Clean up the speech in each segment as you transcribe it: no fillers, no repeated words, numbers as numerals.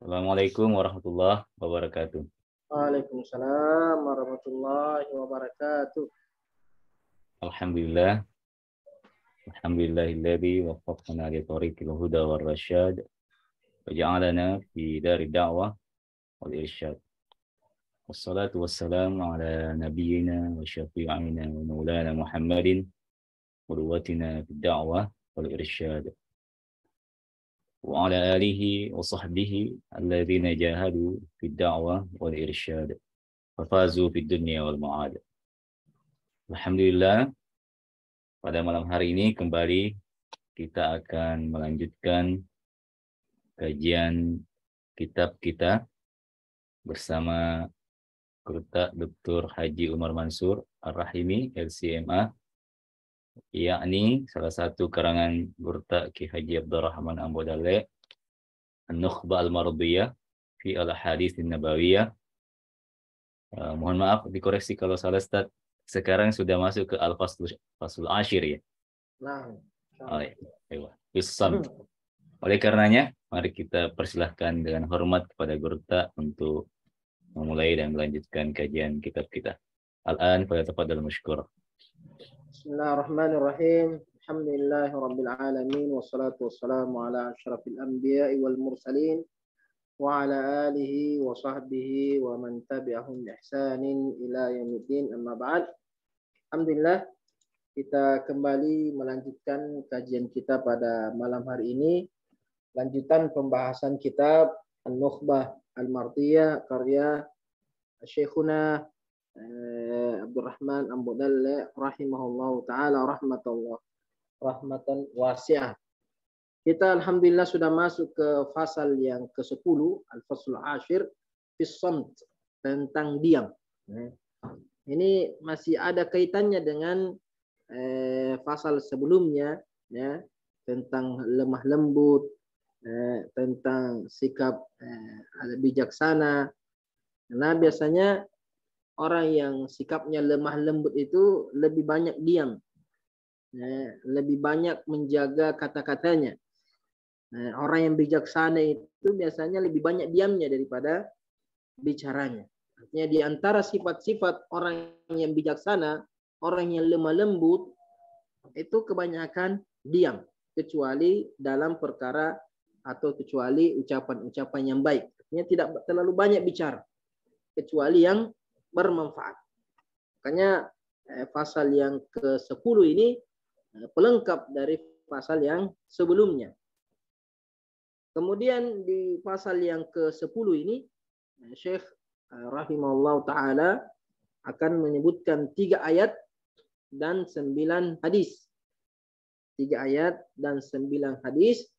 Assalamualaikum warahmatullahi wabarakatuh. Waalaikumsalam warahmatullahi wabarakatuh. Alhamdulillah. Alhamdulillahilladzi waffaqana li tariqil huda war rasyad wa ja'alana fi darid da'wah wal irsyad. Wassalatu wassalamu ala nabiyyina wa syafi'ina wa maulana Muhammadin qudwatina fid da'wah wal irsyad. Wa ala alihi wa sahbihi alladzina jahadu fid da'wah wal irsyad. Fafazu fid dunya wal ma'ad. Alhamdulillah, pada malam hari ini kembali kita akan melanjutkan kajian kitab kita bersama Gurta Dr. Haji Umar Mansur Ar-Rahimi LCMA, yakni salah satu karangan Gurta Ki Haji Abdurrahman Ambodale An-Nukhba Al-Mardiyah fi Al-Hadits Nabawiyah. Mohon maaf dikoreksi kalau salah, Ustaz. Sekarang sudah masuk ke Al-Faslul Ashir ya. Nah, Oleh karenanya, mari kita persilahkan dengan hormat kepada Gurta untuk memulai dan melanjutkan kajian kitab kita. Al-an falyatafaddal mashkur. Bismillahirrahmanirrahim. Alhamdulillahi rabbil alamin wassalatu wassalamu ala asyrafil anbiya'i wal mursalin wa ala alihi wa sahbihi wa man tabi'ahum bi ihsanin ila yaumiddin, amma ba'd. Alhamdulillah, kita kembali melanjutkan kajian kita pada malam hari ini. Lanjutan pembahasan kitab An-Nukhbah Al-Mardiyah karya Syekhuna Abdurrahman Ambodale rahimahullahu taala rahmatan wasi'ah. Kita alhamdulillah sudah masuk ke fasal yang ke-10, Al-Faslul Ashir fis Samt, tentang diam. Ini masih ada kaitannya dengan fasal sebelumnya, ya, tentang lemah lembut, tentang sikap bijaksana. Nah, biasanya orang yang sikapnya lemah lembut itu lebih banyak diam, lebih banyak menjaga kata-katanya. Orang yang bijaksana itu biasanya lebih banyak diamnya daripada bicaranya. Artinya di antara sifat-sifat orang yang bijaksana, orang yang lemah lembut itu kebanyakan diam, kecuali dalam perkara atau kecuali ucapan-ucapan yang baik. Artinya tidak terlalu banyak bicara, kecuali yang bermanfaat. Makanya pasal yang ke-10 ini pelengkap dari pasal yang sebelumnya. Kemudian di pasal yang ke-10 ini Syekh rahimahullah ta'ala akan menyebutkan 3 ayat dan 9 hadis. 3 ayat dan 9 hadis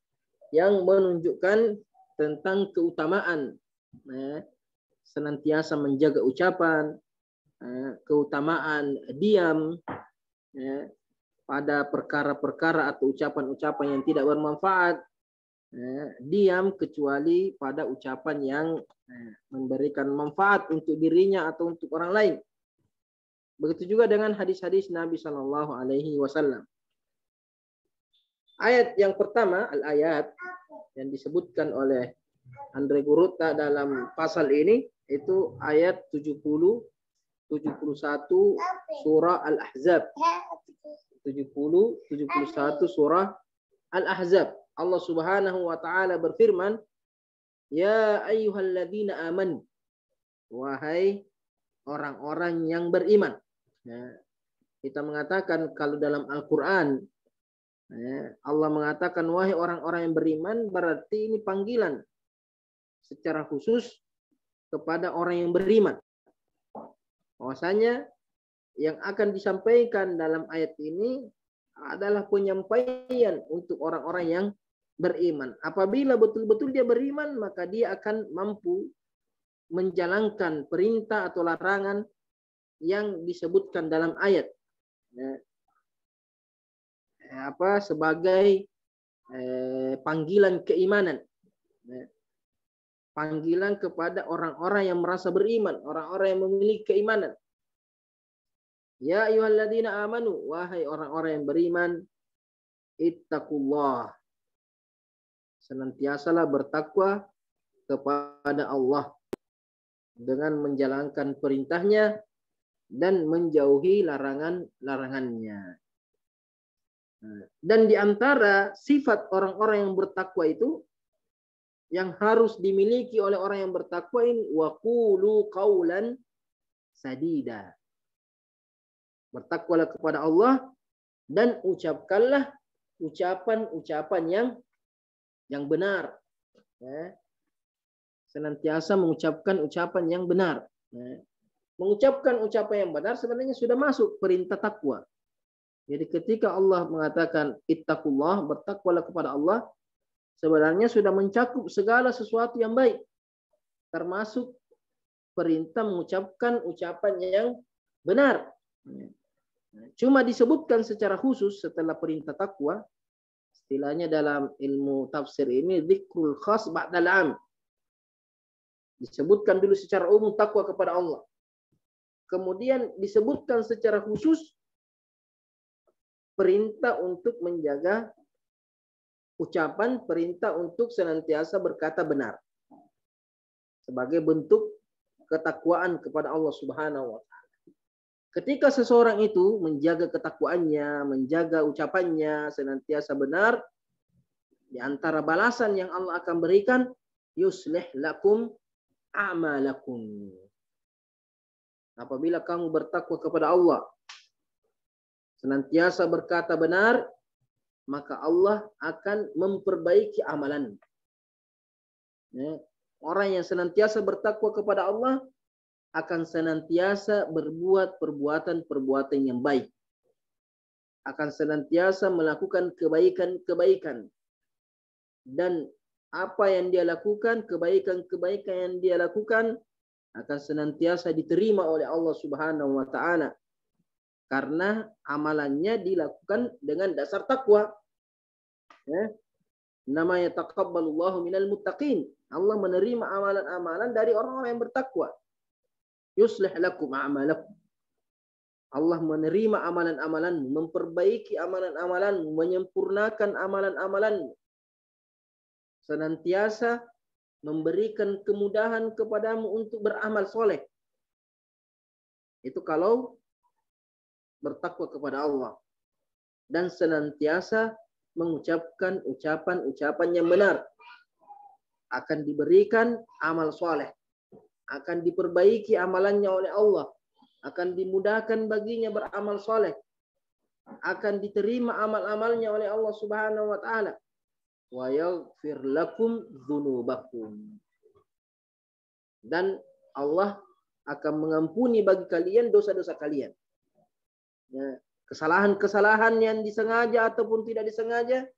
yang menunjukkan tentang keutamaan senantiasa menjaga ucapan, keutamaan diam pada perkara-perkara atau ucapan-ucapan yang tidak bermanfaat, diam kecuali pada ucapan yang memberikan manfaat untuk dirinya atau untuk orang lain. Begitu juga dengan hadis-hadis Nabi Shallallahu Alaihi Wasallam. Ayat yang pertama, al-ayat yang disebutkan oleh Andre Gurutta dalam pasal ini itu ayat 70, 71 surah Al-Ahzab. 70, 71 surah Al-Ahzab. Allah Subhanahu wa taala berfirman, "Ya ayyuhalladzina amanu." Wahai orang-orang yang beriman. Kita mengatakan kalau dalam Al-Qur'an Allah mengatakan wahai orang-orang yang beriman, berarti ini panggilan secara khusus kepada orang yang beriman. Bahwasanya yang akan disampaikan dalam ayat ini adalah penyampaian untuk orang-orang yang beriman. Apabila betul-betul dia beriman, maka dia akan mampu menjalankan perintah atau larangan yang disebutkan dalam ayat. Sebagai panggilan keimanan. Panggilan kepada orang-orang yang merasa beriman, orang-orang yang memiliki keimanan. Ya ayyuhalladzina amanu, wahai orang-orang yang beriman, ittaqullah. Senantiasalah bertakwa kepada Allah dengan menjalankan perintahnya dan menjauhi larangannya. Dan di antara sifat orang-orang yang bertakwa itu, yang harus dimiliki oleh orang yang bertakwa ini, waqulu qawlan sadida. Bertakwalah kepada Allah dan ucapkanlah ucapan-ucapan yang benar. Senantiasa mengucapkan ucapan yang benar. Mengucapkan ucapan yang benar sebenarnya sudah masuk perintah takwa. Jadi ketika Allah mengatakan ittaqullah, bertakwalah kepada Allah, sebenarnya sudah mencakup segala sesuatu yang baik. Termasuk perintah mengucapkan ucapan yang benar. Cuma disebutkan secara khusus setelah perintah takwa, istilahnya dalam ilmu tafsir ini dzikrul khas ba'dal 'am. Disebutkan dulu secara umum takwa kepada Allah. Kemudian disebutkan secara khusus perintah untuk menjaga ucapan, perintah untuk senantiasa berkata benar. Sebagai bentuk ketakwaan kepada Allah Subhanahu wa Ta'ala. Ketika seseorang itu menjaga ketakwaannya, menjaga ucapannya senantiasa benar, di antara balasan yang Allah akan berikan, yuslih lakum a'malakum. Apabila kamu bertakwa kepada Allah, senantiasa berkata benar, maka Allah akan memperbaiki amalan. Orang yang senantiasa bertakwa kepada Allah akan senantiasa berbuat perbuatan-perbuatan yang baik. Akan senantiasa melakukan kebaikan-kebaikan. Dan apa yang dia lakukan, kebaikan-kebaikan yang dia lakukan akan senantiasa diterima oleh Allah Subhanahu wa Ta'ala. Karena amalannya dilakukan dengan dasar takwa. Namanya taqabbalullahu minal muttaqin. Allah menerima amalan-amalan dari orang-orang yang bertakwa. Yuslih lakum a'malakum. Allah menerima amalan-amalanmu, memperbaiki amalan-amalanmu, menyempurnakan amalan-amalanmu. Senantiasa memberikan kemudahan kepadamu untuk beramal soleh. Itu kalau bertakwa kepada Allah. Dan senantiasa mengucapkan ucapan-ucapan yang benar. Akan diberikan amal soleh. Akan diperbaiki amalannya oleh Allah. Akan dimudahkan baginya beramal soleh. Akan diterima amal-amalnya oleh Allah Subhanahu wa Ta'ala. Wa yaghfir lakum dzunubakum. Dan Allah akan mengampuni bagi kalian dosa-dosa kalian. Kesalahan-kesalahan yang disengaja ataupun tidak disengaja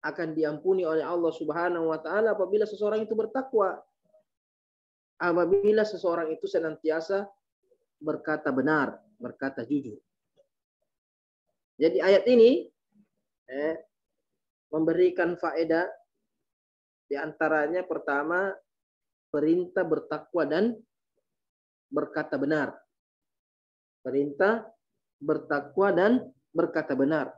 akan diampuni oleh Allah Subhanahu wa Ta'ala apabila seseorang itu bertakwa. Apabila seseorang itu senantiasa berkata benar, berkata jujur. Jadi ayat ini memberikan faedah, di antaranya pertama perintah bertakwa dan berkata benar. Perintah bertakwa dan berkata benar.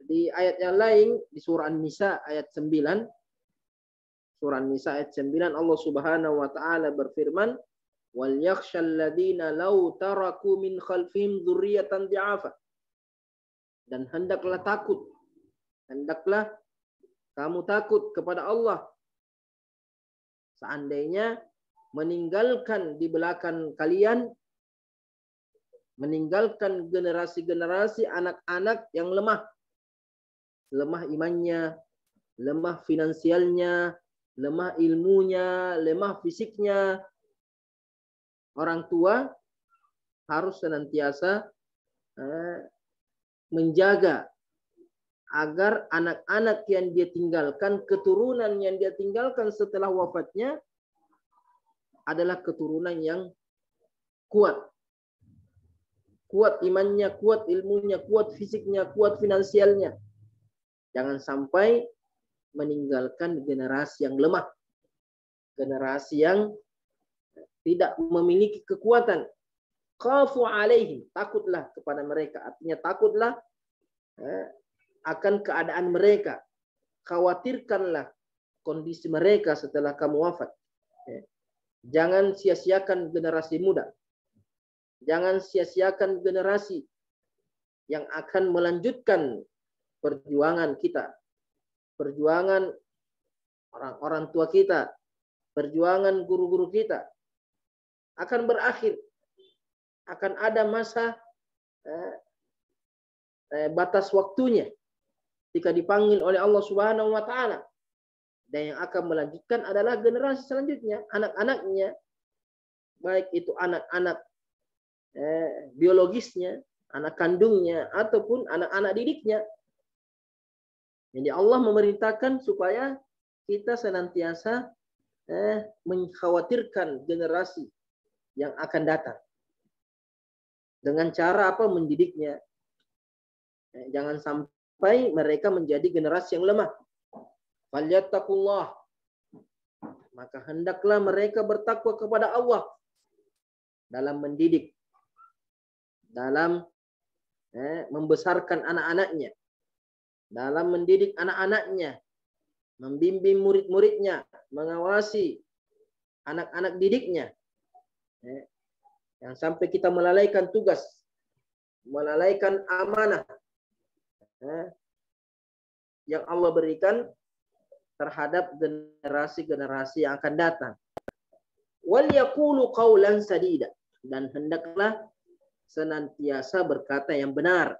Di ayat yang lain di surah An-Nisa ayat 9, surah An-Nisa ayat 9 Allah Subhanahu wa Ta'ala berfirman, wal yakhshal ladzina law taraku min khalfihim dzurriyyatan dhi'afa. Dan hendaklah kamu takut kepada Allah seandainya meninggalkan di belakang kalian, meninggalkan generasi-generasi anak-anak yang lemah imannya, lemah finansialnya, lemah ilmunya, lemah fisiknya. Orang tua harus senantiasa menjaga agar anak-anak yang dia tinggalkan, keturunan yang dia tinggalkan setelah wafatnya adalah keturunan yang kuat. Kuat imannya, kuat ilmunya, kuat fisiknya, kuat finansialnya. Jangan sampai meninggalkan generasi yang lemah. Generasi yang tidak memiliki kekuatan. Khafu alaihim, takutlah kepada mereka. Artinya takutlah akan keadaan mereka. Khawatirkanlah kondisi mereka setelah kamu wafat. Jangan sia-siakan generasi muda. Jangan sia-siakan generasi yang akan melanjutkan perjuangan kita. Perjuangan orang-orang tua kita. Perjuangan guru-guru kita. Akan berakhir. Akan ada masa batas waktunya. Ketika dipanggil oleh Allah Subhanahu wa Ta'ala. Dan yang akan melanjutkan adalah generasi selanjutnya, anak-anaknya, baik itu anak-anak biologisnya, anak kandungnya, ataupun anak-anak didiknya. Jadi Allah memerintahkan supaya kita senantiasa mengkhawatirkan generasi yang akan datang. Dengan cara apa? Mendidiknya. Jangan sampai mereka menjadi generasi yang lemah. Falyattaqullah. Maka hendaklah mereka bertakwa kepada Allah dalam mendidik, dalam membesarkan anak-anaknya, dalam mendidik anak-anaknya, membimbing murid-muridnya, mengawasi anak-anak didiknya. Yang sampai kita melalaikan tugas, melalaikan amanah yang Allah berikan terhadap generasi-generasi yang akan datang. Wal yaqulu qawlan sadida, dan hendaklah senantiasa berkata yang benar.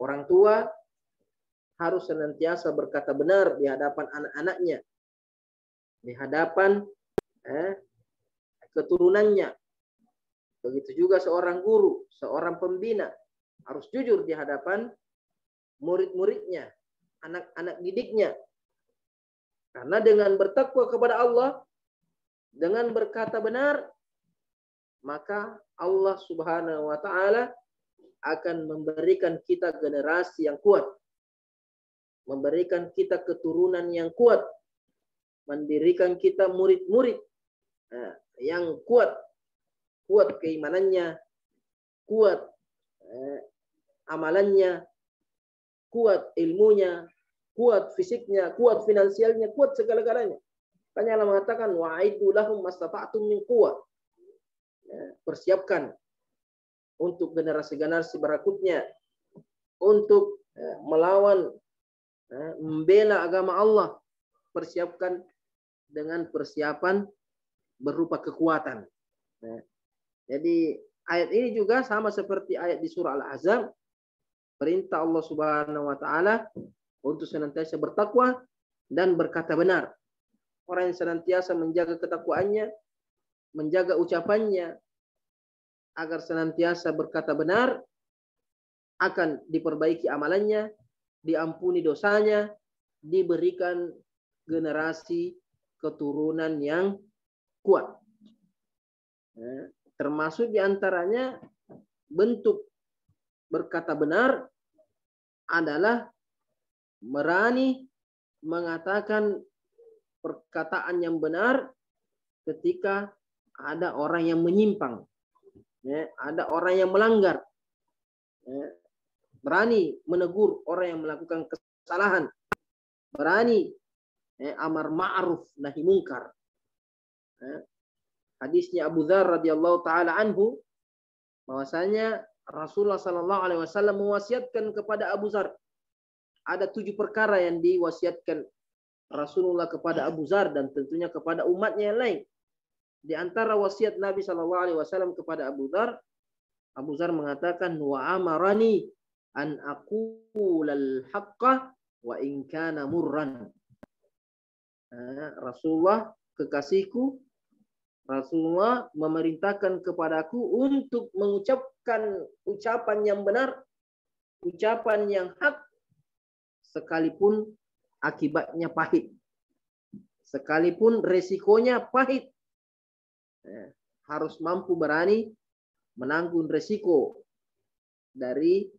Orang tua harus senantiasa berkata benar di hadapan anak-anaknya, di hadapan keturunannya. Begitu juga seorang guru, seorang pembina harus jujur di hadapan murid-muridnya, anak-anak didiknya. Karena dengan bertakwa kepada Allah, dengan berkata benar, maka Allah Subhanahu wa Ta'ala akan memberikan kita generasi yang kuat, memberikan kita keturunan yang kuat, mendirikan kita murid-murid yang kuat, kuat keimanannya, kuat amalannya, kuat ilmunya, kuat fisiknya, kuat finansialnya, kuat segala-galanya. Makanya Allah mengatakan wa'aidu lahum mastata'tum min quwwah. Persiapkan untuk generasi-generasi berikutnya untuk melawan, membela agama Allah. Persiapkan dengan persiapan berupa kekuatan. Jadi ayat ini juga sama seperti ayat di surah Al-Ahzab. Perintah Allah Subhanahu wa Ta'ala untuk senantiasa bertakwa dan berkata benar. Orang yang senantiasa menjaga ketakwaannya, menjaga ucapannya, agar senantiasa berkata benar, akan diperbaiki amalannya, diampuni dosanya, diberikan generasi keturunan yang kuat. Termasuk diantaranya bentuk berkata benar adalah berani mengatakan perkataan yang benar ketika ada orang yang menyimpang, ada orang yang melanggar, berani menegur orang yang melakukan kesalahan, berani amar ma'ruf nahi mungkar. Hadisnya Abu Dzar radhiyallahu taala anhu, bahwasanya Rasulullah sallallahu alaihi wasallam mewasiatkan kepada Abu Dzar. Ada 7 perkara yang diwasiatkan Rasulullah kepada Abu Dzar dan tentunya kepada umatnya yang lain. Di antara wasiat Nabi sallallahu alaihi wasallam kepada Abu Dzar mengatakan wa amarani an aqulal haqqa wa in kana murran. Rasulullah kekasihku, Rasulullah memerintahkan kepadaku untuk mengucapkan ucapan yang benar, ucapan yang hak, sekalipun akibatnya pahit, sekalipun resikonya pahit. Harus mampu berani menanggung resiko dari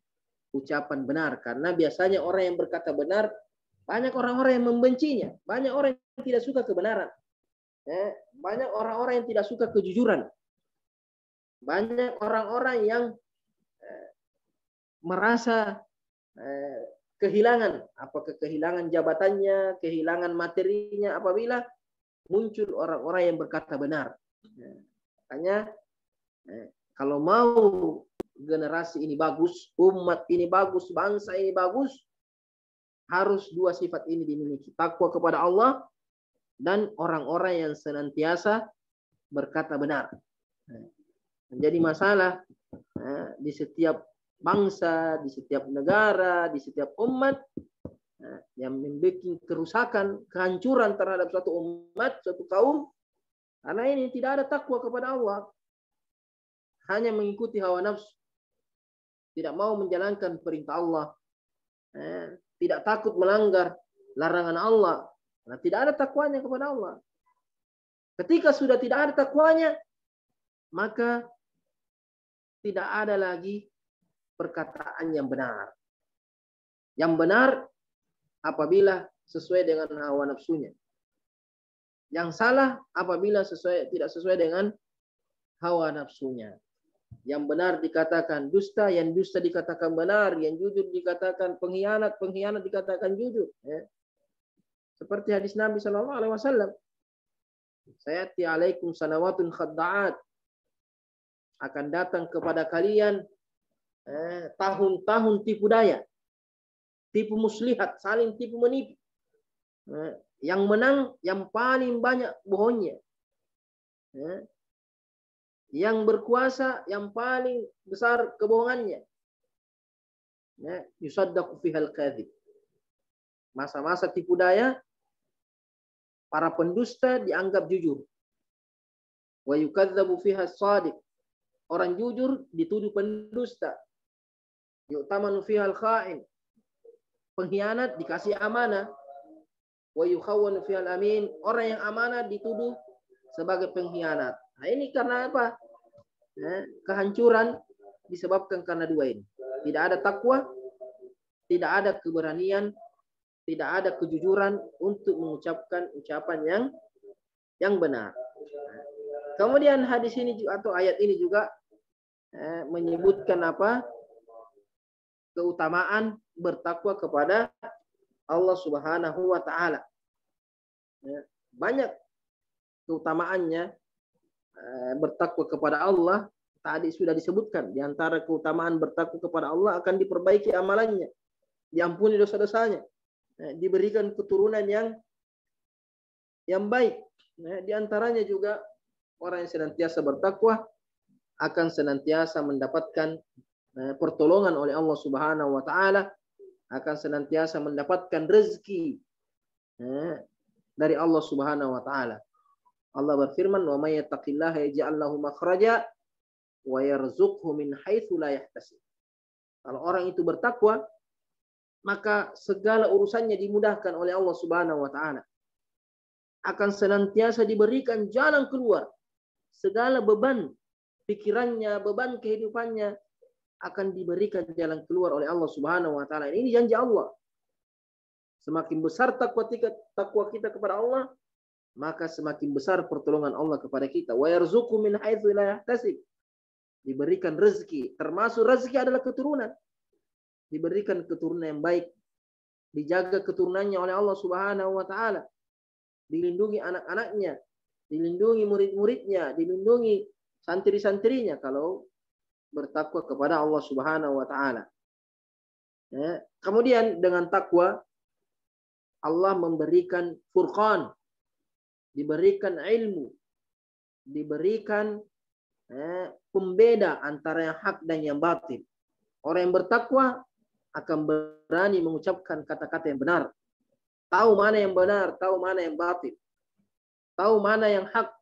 ucapan benar. Karena biasanya orang yang berkata benar, banyak orang-orang yang membencinya, banyak orang yang tidak suka kebenaran. Banyak orang-orang yang tidak suka kejujuran. Banyak orang-orang yang merasa kehilangan, apakah kehilangan jabatannya, kehilangan materinya apabila muncul orang-orang yang berkata benar. Makanya kalau mau generasi ini bagus, umat ini bagus, bangsa ini bagus, harus dua sifat ini dimiliki. Takwa kepada Allah dan orang-orang yang senantiasa berkata benar. Menjadi masalah di setiap bangsa, di setiap negara, di setiap umat yang membuat kerusakan, kehancuran terhadap suatu umat, suatu kaum, karena ini tidak ada takwa kepada Allah, hanya mengikuti hawa nafsu, tidak mau menjalankan perintah Allah, tidak takut melanggar larangan Allah, karena tidak ada takwanya kepada Allah. Ketika sudah tidak ada takwanya, maka tidak ada lagi perkataan yang benar. Yang benar apabila sesuai dengan hawa nafsunya. Yang salah apabila tidak sesuai dengan hawa nafsunya. Yang benar dikatakan dusta, yang dusta dikatakan benar, yang jujur dikatakan pengkhianat, pengkhianat dikatakan jujur. Seperti hadis Nabi SAW. Sayati alaikum sanawatun khadda'at. Akan datang kepada kalian tahun-tahun tipu daya, tipu muslihat, saling tipu menipu. Yang menang yang paling banyak bohongnya. Yang berkuasa yang paling besar kebohongannya. Yusaddaqu fihal kadhib. Masa-masa tipu daya, para pendusta dianggap jujur. Wa yukadzabu fiha shadiq. Orang jujur dituduh pendusta. Yu'tamanu fihal kha'in. Pengkhianat dikasih amanah. Wa yukhawwanu fihal amin. Orang yang amanah dituduh sebagai pengkhianat. Nah, ini karena apa? Kehancuran disebabkan karena dua ini. Tidak ada takwa, tidak ada keberanian, tidak ada kejujuran untuk mengucapkan ucapan yang benar. Kemudian hadis ini atau ayat ini juga menyebutkan apa? Keutamaan bertakwa kepada Allah Subhanahu wa taala. Banyak keutamaannya bertakwa kepada Allah. Tadi sudah disebutkan, di antara keutamaan bertakwa kepada Allah akan diperbaiki amalannya, diampuni dosa-dosanya, diberikan keturunan yang baik. Di antaranya juga orang yang senantiasa bertakwa akan senantiasa mendapatkan pertolongan oleh Allah Subhanahu wa taala, akan senantiasa mendapatkan rezeki dari Allah Subhanahu wa taala. Allah berfirman, "Wa may yattaqillaha yaj'al lahu makhraja wa yarzuqhu min haitsu la yahtasib." Kalau orang itu bertakwa, maka segala urusannya dimudahkan oleh Allah Subhanahu wa taala. Akan senantiasa diberikan jalan keluar. Segala beban pikirannya, beban kehidupannya akan diberikan jalan keluar oleh Allah Subhanahu wa taala. Ini janji Allah. Semakin besar takwa kita kepada Allah, maka semakin besar pertolongan Allah kepada kita. Wa yarzuqhu min haitsu la yahtasib. Diberikan rezeki, termasuk rezeki adalah keturunan. Diberikan keturunan yang baik, dijaga keturunannya oleh Allah Subhanahu wa taala. Dilindungi anak-anaknya, dilindungi murid-muridnya, dilindungi santri-santrinya kalau bertakwa kepada Allah Subhanahu wa taala. Kemudian dengan takwa Allah memberikan furqan, diberikan ilmu, diberikan pembeda antara yang hak dan yang batil. Orang yang bertakwa akan berani mengucapkan kata-kata yang benar. Tahu mana yang benar, tahu mana yang batil. Tahu mana yang hak,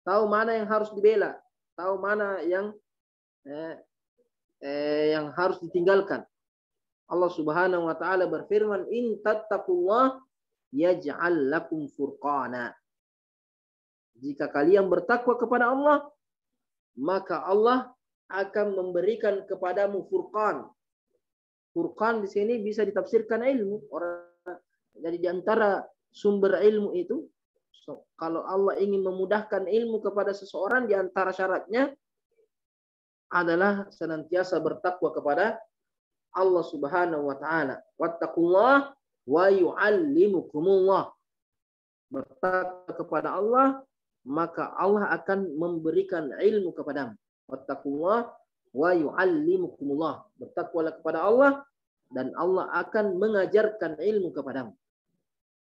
tahu mana yang harus dibela, tahu mana yang harus ditinggalkan. Allah Subhanahu wa taala berfirman, "In tattaqullah yaj'al lakum furqana." Jika kalian bertakwa kepada Allah, maka Allah akan memberikan kepadamu furqan. Furqan di sini bisa ditafsirkan ilmu. Jadi di antara sumber ilmu itu, kalau Allah ingin memudahkan ilmu kepada seseorang, di antara syaratnya adalah senantiasa bertakwa kepada Allah Subhanahu wa taala. Wattaqullah wa yu'allimukumullah. Bertakwa kepada Allah, maka Allah akan memberikan ilmu kepadamu. Wattaqullah wa yu'allimukumullah. Bertakwalah kepada Allah dan Allah akan mengajarkan ilmu kepadamu.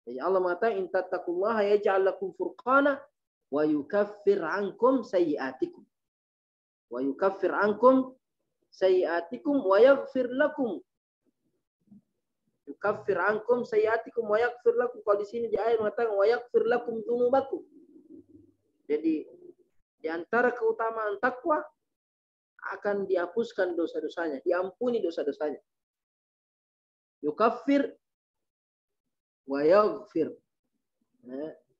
Jadi Allah mengatakan in tattaqullaha yaj'al lakum furqana wa yukaffir ankum sayyi'atikum. Wa yukaffir ankum sayyi'atikum wa yaghfir lakum. Yukaffir ankum sayyi'atikum wa yaghfir lakum. Kalau di sini di ayat mengatakan wa yaghfir lakum dzunubakum. Jadi di antara keutamaan takwa akan dihapuskan dosa-dosanya, diampuni dosa-dosanya. Yukaffir wa yaghfir.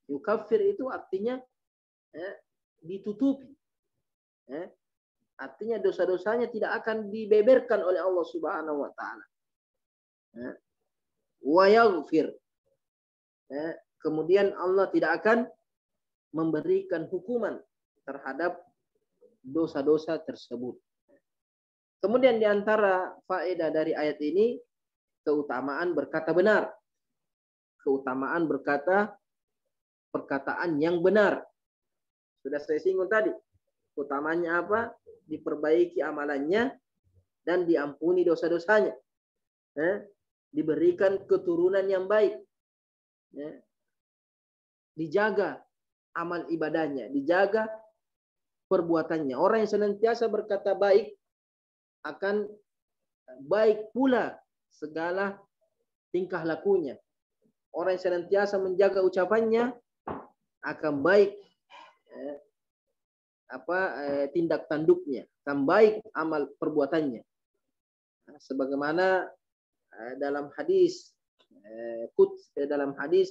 Yukaffir itu artinya ditutupi. Artinya dosa-dosanya tidak akan dibeberkan oleh Allah Subhanahu wa taala. Wa yaghfir. Kemudian Allah tidak akan memberikan hukuman terhadap dosa-dosa tersebut. Kemudian di antara faedah dari ayat ini keutamaan berkata benar. Keutamaan berkata perkataan yang benar. Sudah saya singgung tadi. Utamanya apa? Diperbaiki amalannya dan diampuni dosa-dosanya. Diberikan keturunan yang baik. Dijaga amal ibadahnya, dijaga perbuatannya. Orang yang senantiasa berkata baik akan baik pula segala tingkah lakunya. Orang yang senantiasa menjaga ucapannya akan baik tindak tanduknya, akan baik amal perbuatannya. Sebagaimana dalam hadis dalam hadis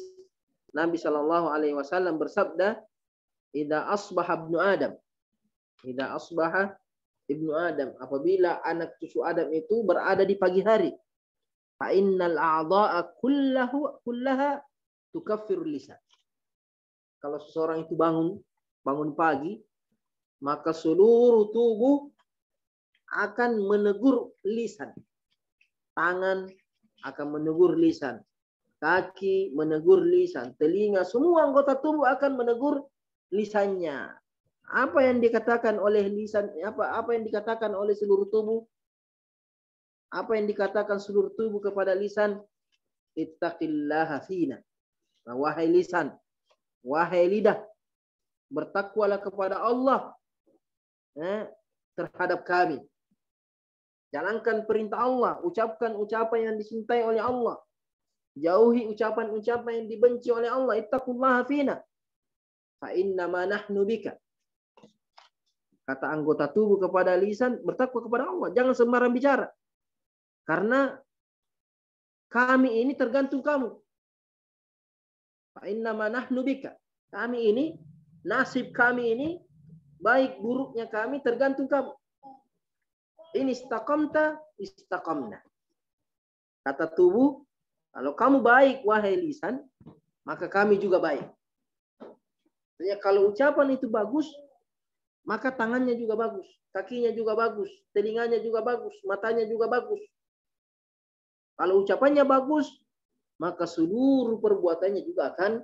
Nabi Shallallahu Alaihi Wasallam bersabda, "Idza asbaha ibnu Adam, idza asbaha ibnu Adam, apabila anak cucu Adam itu berada di pagi hari, fa innal a'dha'a kullaha tukaffiru lisan." Kalau seseorang itu bangun pagi, maka seluruh tubuh akan menegur lisan. Tangan akan menegur lisan, kaki menegur lisan, telinga, semua anggota tubuh akan menegur lisannya. Apa yang dikatakan oleh lisan? Apa yang dikatakan oleh seluruh tubuh? Apa yang dikatakan seluruh tubuh kepada lisan? Ittaqillaha fina. Wahai lisan, wahai lidah, bertakwalah kepada Allah terhadap kami. Jalankan perintah Allah, ucapkan ucapan yang dicintai oleh Allah. Jauhi ucapan-ucapan yang dibenci oleh Allah. Ittaqullaha fina. Fa innama nahnu bika. Kata anggota tubuh kepada lisan, bertakwa kepada Allah. Jangan sembarang bicara. Karena kami ini tergantung kamu. Fa innama nahnu bika. Kami ini, nasib kami ini, baik buruknya kami tergantung kamu. Ini istaqamta, istaqamna. Kata tubuh, kalau kamu baik, wahai lisan, maka kami juga baik. Artinya kalau ucapan itu bagus, maka tangannya juga bagus, kakinya juga bagus, telinganya juga bagus, matanya juga bagus. Kalau ucapannya bagus, maka seluruh perbuatannya juga akan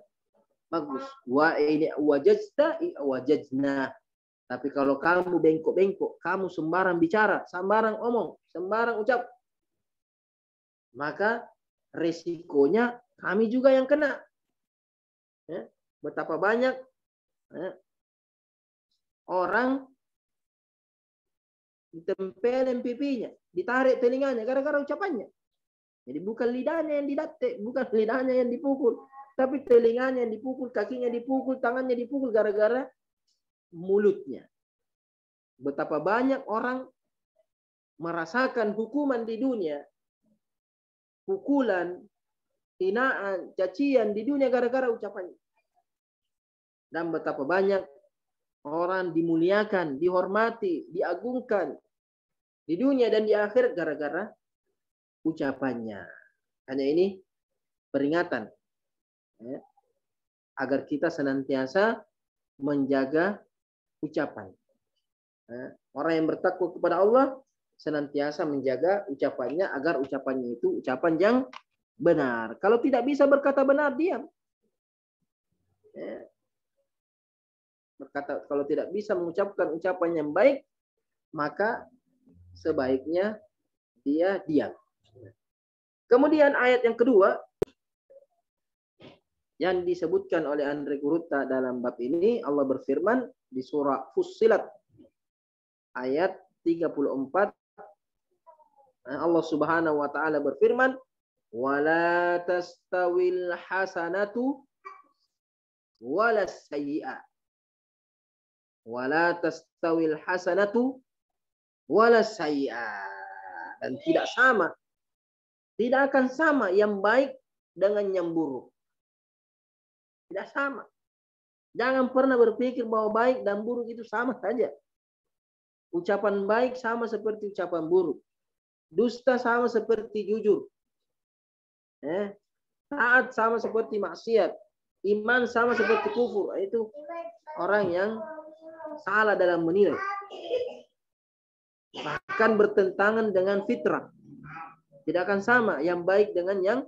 bagus. Wa ini wajajta wajajna. Tapi kalau kamu bengkok-bengkok, kamu sembarang bicara, sembarang omong, sembarang ucap, maka resikonya kami juga yang kena. Betapa banyak orang ditempelin pipinya, ditarik telinganya gara-gara ucapannya. Jadi bukan lidahnya yang didatek, bukan lidahnya yang dipukul, tapi telinganya yang dipukul, kakinya dipukul, tangannya dipukul gara-gara mulutnya. Betapa banyak orang merasakan hukuman di dunia, pukulan, hinaan, cacian di dunia gara-gara ucapannya. Dan betapa banyak orang dimuliakan, dihormati, diagungkan di dunia dan di akhirat gara-gara ucapannya. Hanya ini peringatan agar kita senantiasa menjaga ucapan. Orang yang bertakwa kepada Allah senantiasa menjaga ucapannya agar ucapannya itu ucapan yang benar. Kalau tidak bisa berkata benar, diam. Kalau tidak bisa mengucapkan ucapan yang baik, maka sebaiknya dia diam. Kemudian ayat yang kedua yang disebutkan oleh Andre Guruta dalam bab ini, Allah berfirman di surah Fussilat ayat 34. Allah Subhanahu wa taala berfirman, "Wala tastawil hasanatu walas sayyi'ah." Wala tastawil hasanatu walas sayyi'ah. Dan tidak sama. Tidak akan sama yang baik dengan yang buruk. Tidak sama. Jangan pernah berpikir bahwa baik dan buruk itu sama saja. Ucapan baik sama seperti ucapan buruk. Dusta sama seperti jujur. Taat sama seperti maksiat. Iman sama seperti kufur. Itu orang yang salah dalam menilai. Bahkan bertentangan dengan fitrah. Tidak akan sama yang baik dengan yang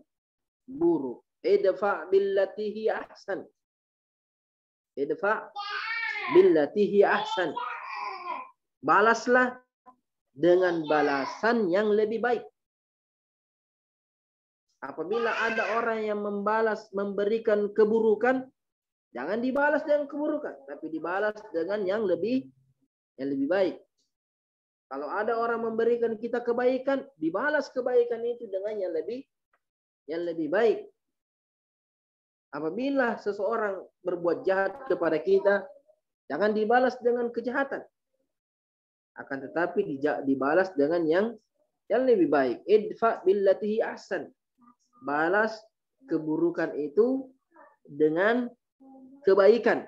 buruk. Idfa' billati hi ahsan. Idfa' billati hi ahsan. Balaslah dengan balasan yang lebih baik. Apabila ada orang yang memberikan keburukan, jangan dibalas dengan keburukan, tapi dibalas dengan yang lebih baik. Kalau ada orang memberikan kita kebaikan, dibalas kebaikan itu dengan yang lebih baik. Apabila seseorang berbuat jahat kepada kita, jangan dibalas dengan kejahatan. Akan tetapi dibalas dengan yang lebih baik. Idfa' billati ahsan. Balas keburukan itu dengan kebaikan.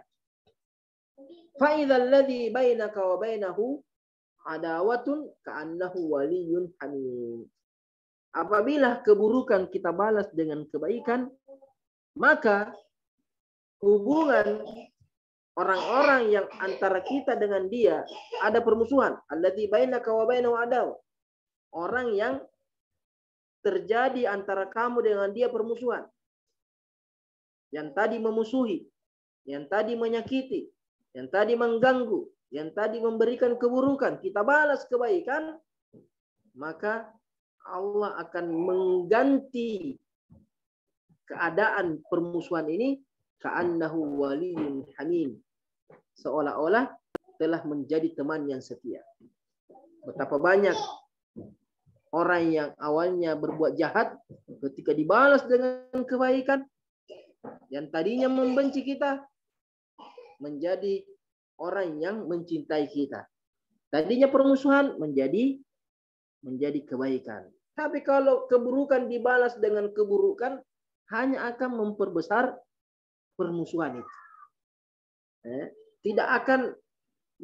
Fa idzal ladzi bainaka wa bainahu adawatun ka'annahu waliyyun hamim. Apabila keburukan kita balas dengan kebaikan, maka hubungan orang-orang yang antara kita dengan dia ada permusuhan. Alladzi bainaka wa bainahu adaw. Orang yang terjadi antara kamu dengan dia permusuhan. Yang tadi memusuhi, yang tadi menyakiti, yang tadi mengganggu, yang tadi memberikan keburukan, kita balas kebaikan, maka Allah akan mengganti keadaan permusuhan ini ka'annahu waliyyun hamim. Seolah-olah telah menjadi teman yang setia. Betapa banyak orang yang awalnya berbuat jahat, ketika dibalas dengan kebaikan, yang tadinya membenci kita, menjadi orang yang mencintai kita. Tadinya permusuhan menjadi kebaikan. Tapi kalau keburukan dibalas dengan keburukan, hanya akan memperbesar permusuhan itu. Tidak akan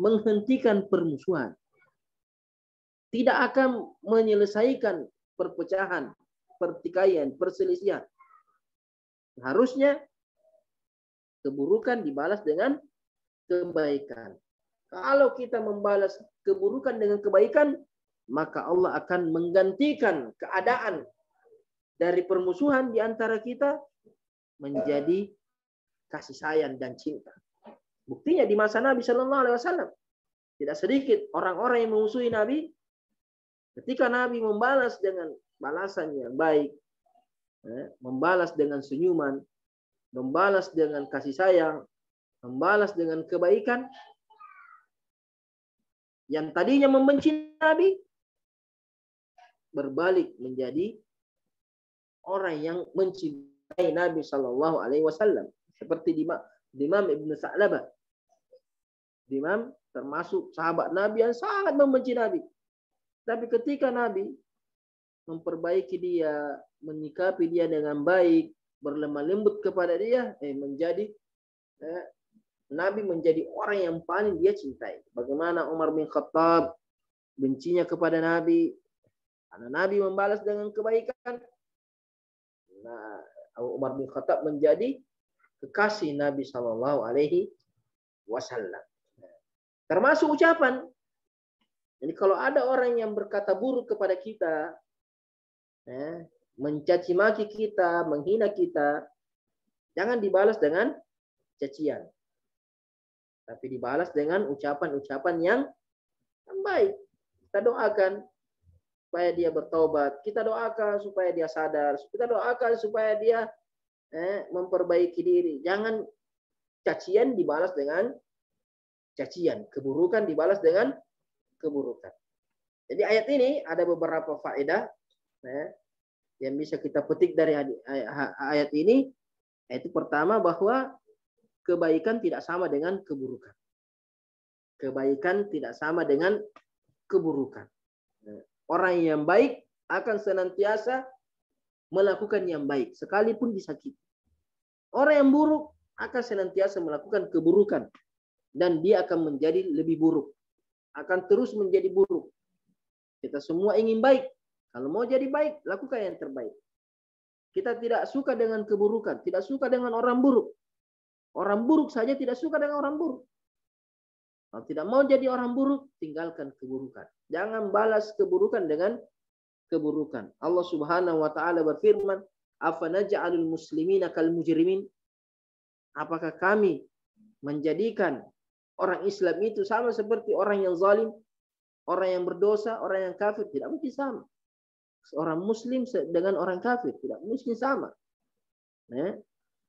menghentikan permusuhan. Tidak akan menyelesaikan perpecahan, pertikaian, perselisihan. Harusnya keburukan dibalas dengan kebaikan. Kalau kita membalas keburukan dengan kebaikan, maka Allah akan menggantikan keadaan dari permusuhan di antara kita menjadi kasih sayang dan cinta. Buktinya di masa Nabi Shallallahu Alaihi Wasallam tidak sedikit orang-orang yang memusuhi Nabi, ketika Nabi membalas dengan balasan yang baik, membalas dengan senyuman, membalas dengan kasih sayang, membalas dengan kebaikan, yang tadinya membenci Nabi berbalik menjadi orang yang mencintai Nabi Shallallahu Alaihi Wasallam, seperti Imam Ibnu Sa'labah. Imam termasuk sahabat Nabi yang sangat membenci Nabi. Tapi ketika Nabi memperbaiki dia, menyikapi dia dengan baik, berlemah lembut kepada dia, Nabi menjadi orang yang paling dia cintai. Bagaimana Umar bin Khattab bencinya kepada Nabi, karena Nabi membalas dengan kebaikan. Nah, Umar bin Khattab menjadi kekasih Nabi Shallallahu Alaihi Wasallam. Termasuk ucapan Jadi kalau ada orang yang berkata buruk kepada kita, mencaci maki kita, menghina kita, jangan dibalas dengan cacian, tapi dibalas dengan ucapan-ucapan yang baik. Kita doakan supaya dia bertobat, kita doakan supaya dia sadar, kita doakan supaya dia memperbaiki diri. Jangan cacian dibalas dengan cacian, keburukan dibalas dengan keburukan. Jadi ayat ini ada beberapa faedah yang bisa kita petik dari ayat ini. Yaitu pertama, bahwa kebaikan tidak sama dengan keburukan. Kebaikan tidak sama dengan keburukan. Orang yang baik akan senantiasa melakukan yang baik, sekalipun disakiti. Orang yang buruk akan senantiasa melakukan keburukan, dan dia akan menjadi lebih buruk, akan terus menjadi buruk. Kita semua ingin baik. Kalau mau jadi baik, lakukan yang terbaik. Kita tidak suka dengan keburukan, tidak suka dengan orang buruk. Orang buruk saja tidak suka dengan orang buruk. Kalau tidak mau jadi orang buruk, tinggalkan keburukan. Jangan balas keburukan dengan keburukan. Allah Subhanahu wa taala berfirman, "Afanaj'alul muslimina kal mujrimin?" Apakah kami menjadikan orang Islam itu sama seperti orang yang zalim, orang yang berdosa, orang yang kafir? Tidak mungkin sama. Orang muslim dengan orang kafir tidak mungkin sama.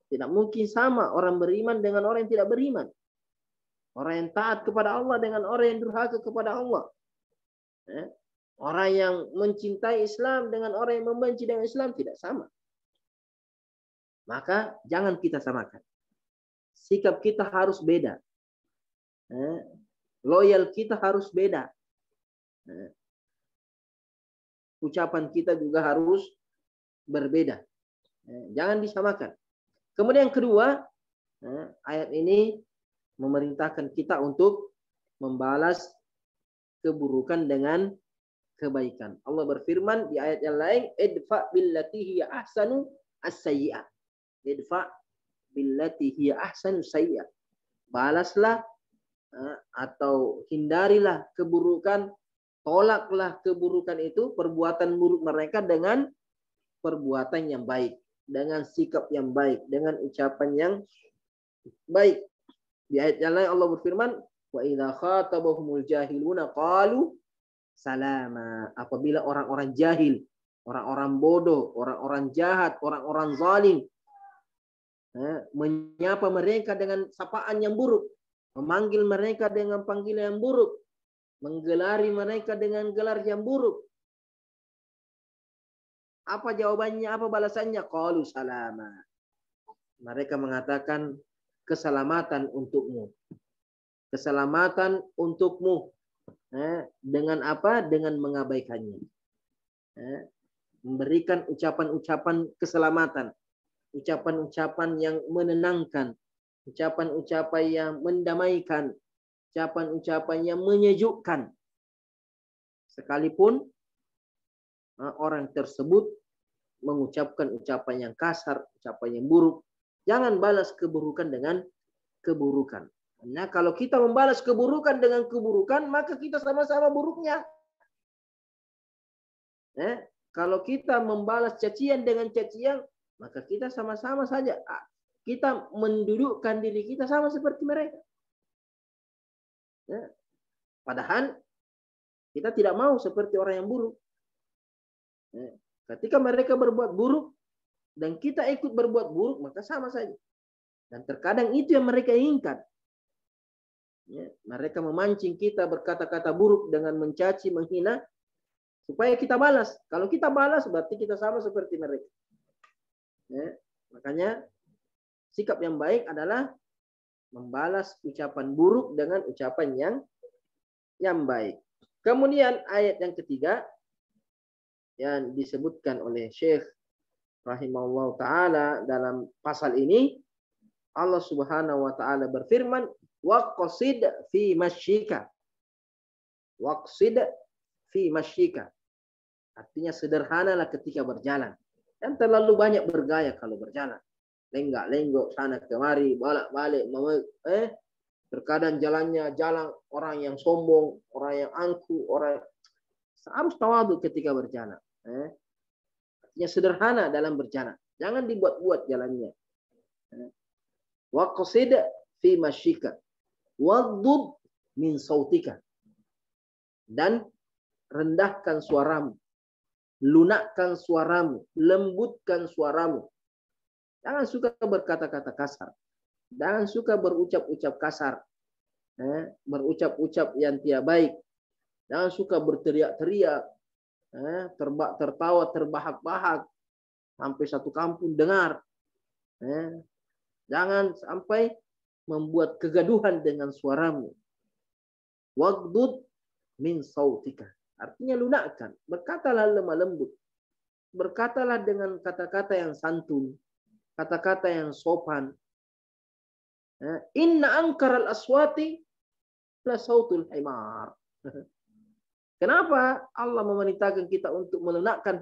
Tidak mungkin sama orang beriman dengan orang yang tidak beriman. Orang yang taat kepada Allah dengan orang yang durhaka kepada Allah. Orang yang mencintai Islam dengan orang yang membenci dengan Islam tidak sama. Maka jangan kita samakan. Sikap kita harus beda. Loyal kita harus beda. Ucapan kita juga harus berbeda. Jangan disamakan. Kemudian yang kedua, ayat ini memerintahkan kita untuk membalas keburukan dengan kebaikan. Allah berfirman di ayat yang lain, idfa billati hiya ahsanu as-sayyi'ah. Idfa billati hiya ahsanu sayyi'ah. Balaslah atau hindarilah keburukan, tolaklah keburukan itu, perbuatan buruk mereka dengan perbuatan yang baik, dengan sikap yang baik, dengan ucapan yang baik. Di ayat yang lain Allah berfirman, wa idza khatabahumul jahiluna qalu salama. Apabila orang-orang jahil, orang-orang bodoh, orang-orang jahat, orang-orang zalim menyapa mereka dengan sapaan yang buruk, memanggil mereka dengan panggilan yang buruk, menggelari mereka dengan gelar yang buruk, apa jawabannya, apa balasannya? Qalu salama. Mereka mengatakan keselamatan untukmu. Keselamatan untukmu. Dengan apa? Dengan mengabaikannya. Memberikan ucapan-ucapan keselamatan. Ucapan-ucapan yang menenangkan. Ucapan-ucapan yang mendamaikan. Ucapan-ucapan yang menyejukkan. Sekalipun orang tersebut mengucapkan ucapan yang kasar, ucapan yang buruk, jangan balas keburukan dengan keburukan. Karena kalau kita membalas keburukan dengan keburukan, maka kita sama-sama buruknya. Kalau kita membalas cacian dengan cacian, maka kita sama-sama saja. Kita mendudukkan diri kita sama seperti mereka. Padahal kita tidak mau seperti orang yang buruk. Ketika mereka berbuat buruk dan kita ikut berbuat buruk, maka sama saja. Dan terkadang itu yang mereka inginkan. Mereka memancing kita berkata-kata buruk dengan mencaci, menghina, supaya kita balas. Kalau kita balas, berarti kita sama seperti mereka. Makanya sikap yang baik adalah membalas ucapan buruk dengan ucapan yang baik. Kemudian ayat yang ketiga yang disebutkan oleh Syekh rahimahullah ta'ala dalam pasal ini, Allah Subhanahu wa ta'ala berfirman, waqsid fi masyika. Waqsid fi masyika. Artinya sederhanalah ketika berjalan. Dan terlalu banyak bergaya kalau berjalan. Lenggak-lenggok sana kemari, bolak-balik, Terkadang jalannya jalan orang yang sombong, orang yang angkuh, orang harus tawadu ketika berjalan. Artinya sederhana dalam berjalan. Jangan dibuat-buat jalannya. Waqsid fi masyika wadud min sautika. Dan rendahkan suaramu, lunakkan suaramu, lembutkan suaramu. Jangan suka berkata-kata kasar. Jangan suka berucap-ucap kasar. Berucap-ucap yang tidak baik. Jangan suka berteriak-teriak. Tertawa terbahak-bahak. Sampai satu kampung dengar. Jangan sampai membuat kegaduhan dengan suaramu. Wagdud min sautika. Artinya lunakkan. Berkatalah lemah lembut. Berkatalah dengan kata-kata yang santun. Kata-kata yang sopan. Inna ankaral aswati la sautul himar. Kenapa Allah memerintahkan kita untuk melunakkan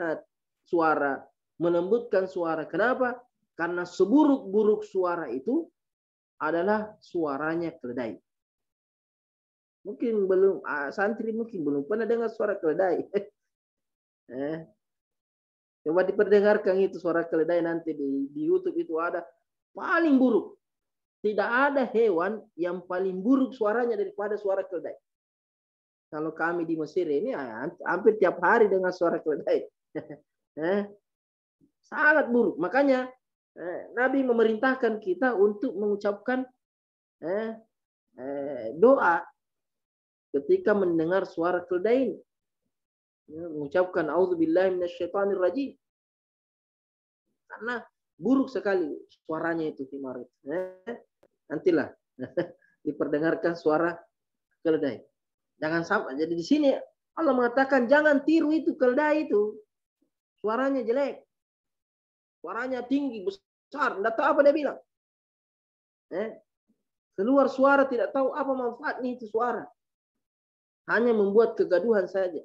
suara, melembutkan suara? Kenapa? Karena seburuk-buruk suara itu adalah suaranya keledai. Mungkin belum santri mungkin belum pernah dengar suara keledai. Coba diperdengarkan itu suara keledai nanti di YouTube itu ada paling buruk. Tidak ada hewan yang paling buruk suaranya daripada suara keledai. Kalau kami di Mesir ini hampir tiap hari dengar suara keledai. Sangat buruk. Makanya Nabi memerintahkan kita untuk mengucapkan doa ketika mendengar suara keledai ini. Mengucapkan auzubillahi minasyaitonir rajim. Karena buruk sekali suaranya itu himar. Nantilah diperdengarkan suara keledai. Jangan sampai. Jadi di sini Allah mengatakan jangan tiru itu keledai itu. Suaranya jelek. Suaranya tinggi, besar. Tidak tahu apa dia bilang. Keluar suara tidak tahu apa manfaatnya itu suara. Hanya membuat kegaduhan saja.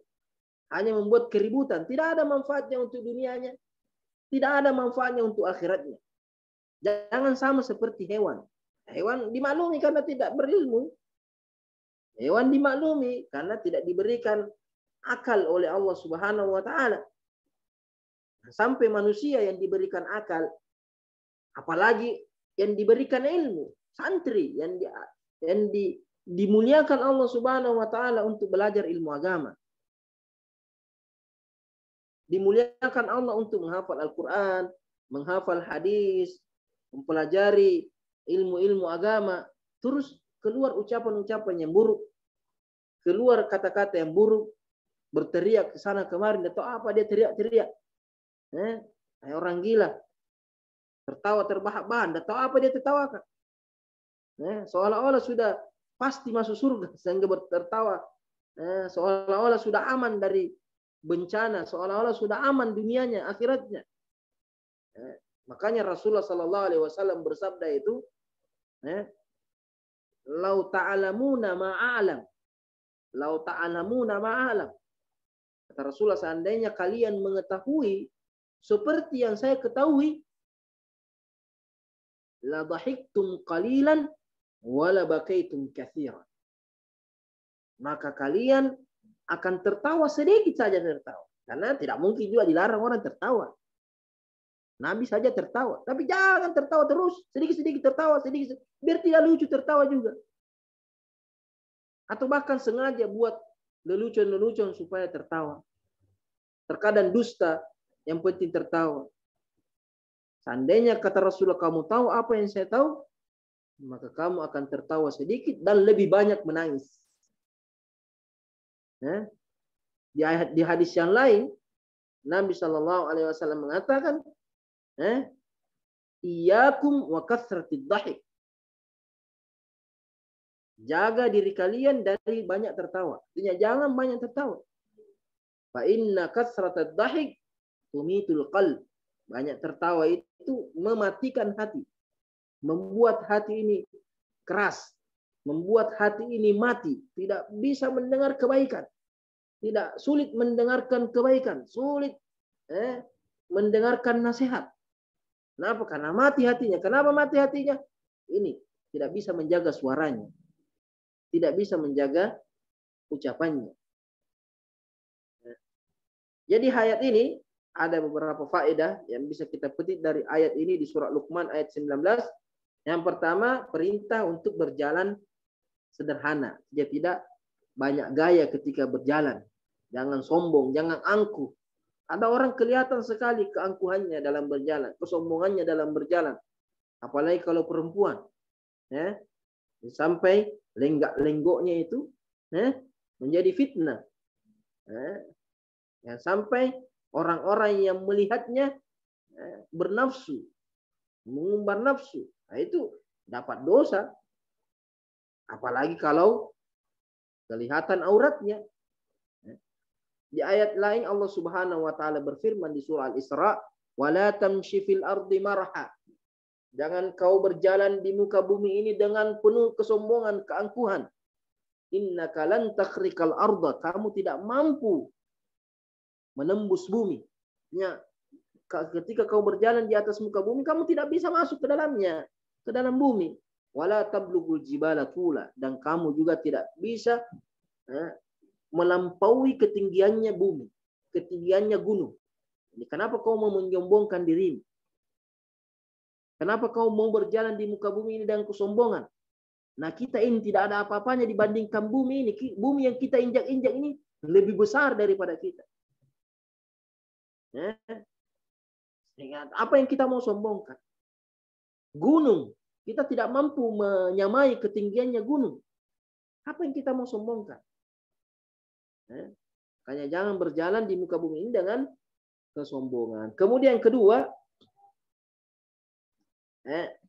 Hanya membuat keributan. Tidak ada manfaatnya untuk dunianya. Tidak ada manfaatnya untuk akhiratnya. Jangan sama seperti hewan. Hewan dimaklumi karena tidak berilmu. Hewan dimaklumi karena tidak diberikan akal oleh Allah Subhanahu wa taala. Sampai manusia yang diberikan akal, apalagi yang diberikan ilmu, santri yang dimuliakan Allah Subhanahu wa taala untuk belajar ilmu agama. Dimuliakan Allah untuk menghafal Al-Quran, menghafal hadis, mempelajari ilmu-ilmu agama. Terus keluar ucapan-ucapan yang buruk. Keluar kata-kata yang buruk. Berteriak ke sana kemarin. Tidak tahu apa dia teriak-teriak. Orang gila. Tertawa terbahak-bahak. Tidak tahu apa dia tertawakan. Seolah-olah sudah pasti masuk surga. Sehingga tertawa. Seolah-olah sudah aman dari bencana, seolah-olah sudah aman dunianya, akhiratnya. Makanya Rasulullah Sallallahu Alaihi Wasallam bersabda itu, "Lau ta'alamuna ma'alam, lau ta'alamuna ma'alam." Kata Rasulullah, seandainya kalian mengetahui seperti yang saya ketahui, la dhahiktum qalilan wa la bakaitum katsiran. Maka kalian akan tertawa sedikit saja tertawa. Karena tidak mungkin juga dilarang orang tertawa. Nabi saja tertawa. Tapi jangan tertawa terus. Sedikit-sedikit tertawa. Sedikit. Biar tidak lucu tertawa juga. Atau bahkan sengaja buat lelucon-lelucon supaya tertawa. Terkadang dusta. Yang penting tertawa. Seandainya kata Rasulullah kamu tahu apa yang saya tahu. Maka kamu akan tertawa sedikit dan lebih banyak menangis. Di hadis yang lain Nabi Shallallahu Alaihi Wasallam mengatakan, "Iyyakum wa kathratid dhahik." Jaga diri kalian dari banyak tertawa. Artinya jangan banyak tertawa. Fa inna kathratad dhahik tumitul qalb. Banyak tertawa itu mematikan hati, membuat hati ini keras. Membuat hati ini mati. Tidak bisa mendengar kebaikan. Tidak sulit mendengarkan kebaikan. Sulit mendengarkan nasihat. Kenapa? Karena mati hatinya. Kenapa mati hatinya? Ini tidak bisa menjaga suaranya. tidak bisa menjaga ucapannya. Jadi ayat ini ada beberapa faedah yang bisa kita petik dari ayat ini di surat Luqman ayat 19. Yang pertama, perintah untuk berjalan sederhana. Dia tidak banyak gaya ketika berjalan. Jangan sombong, jangan angkuh. Ada orang kelihatan sekali keangkuhannya dalam berjalan, kesombongannya dalam berjalan. Apalagi kalau perempuan. Ya. Sampai lenggak-lenggoknya itu menjadi fitnah. Ya, sampai orang-orang yang melihatnya bernafsu, mengumbar nafsu. Nah, itu dapat dosa. Apalagi kalau kelihatan auratnya. Di ayat lain Allah Subhanahu wa taala berfirman di surah Al-Isra, "Wala tamshi fil ardi marha." Jangan kau berjalan di muka bumi ini dengan penuh kesombongan, keangkuhan. Innaka lan takhrikal arda. Kamu tidak mampu menembus bumi. Ya, ketika kau berjalan di atas muka bumi, kamu tidak bisa masuk ke dalamnya, ke dalam bumi. Wala tablugul jibala tula. Dan kamu juga tidak bisa melampaui ketinggiannya bumi, ketinggiannya gunung. Jadi, kenapa kau mau menyombongkan dirimu? Kenapa kau mau berjalan di muka bumi ini dengan kesombongan? Nah, kita ini tidak ada apa-apanya dibandingkan bumi ini. Bumi yang kita injak-injak ini lebih besar daripada kita. Apa yang kita mau sombongkan? Gunung. Kita tidak mampu menyamai ketinggiannya gunung. Apa yang kita mau sombongkan? Makanya jangan berjalan di muka bumi ini dengan kesombongan. Kemudian kedua,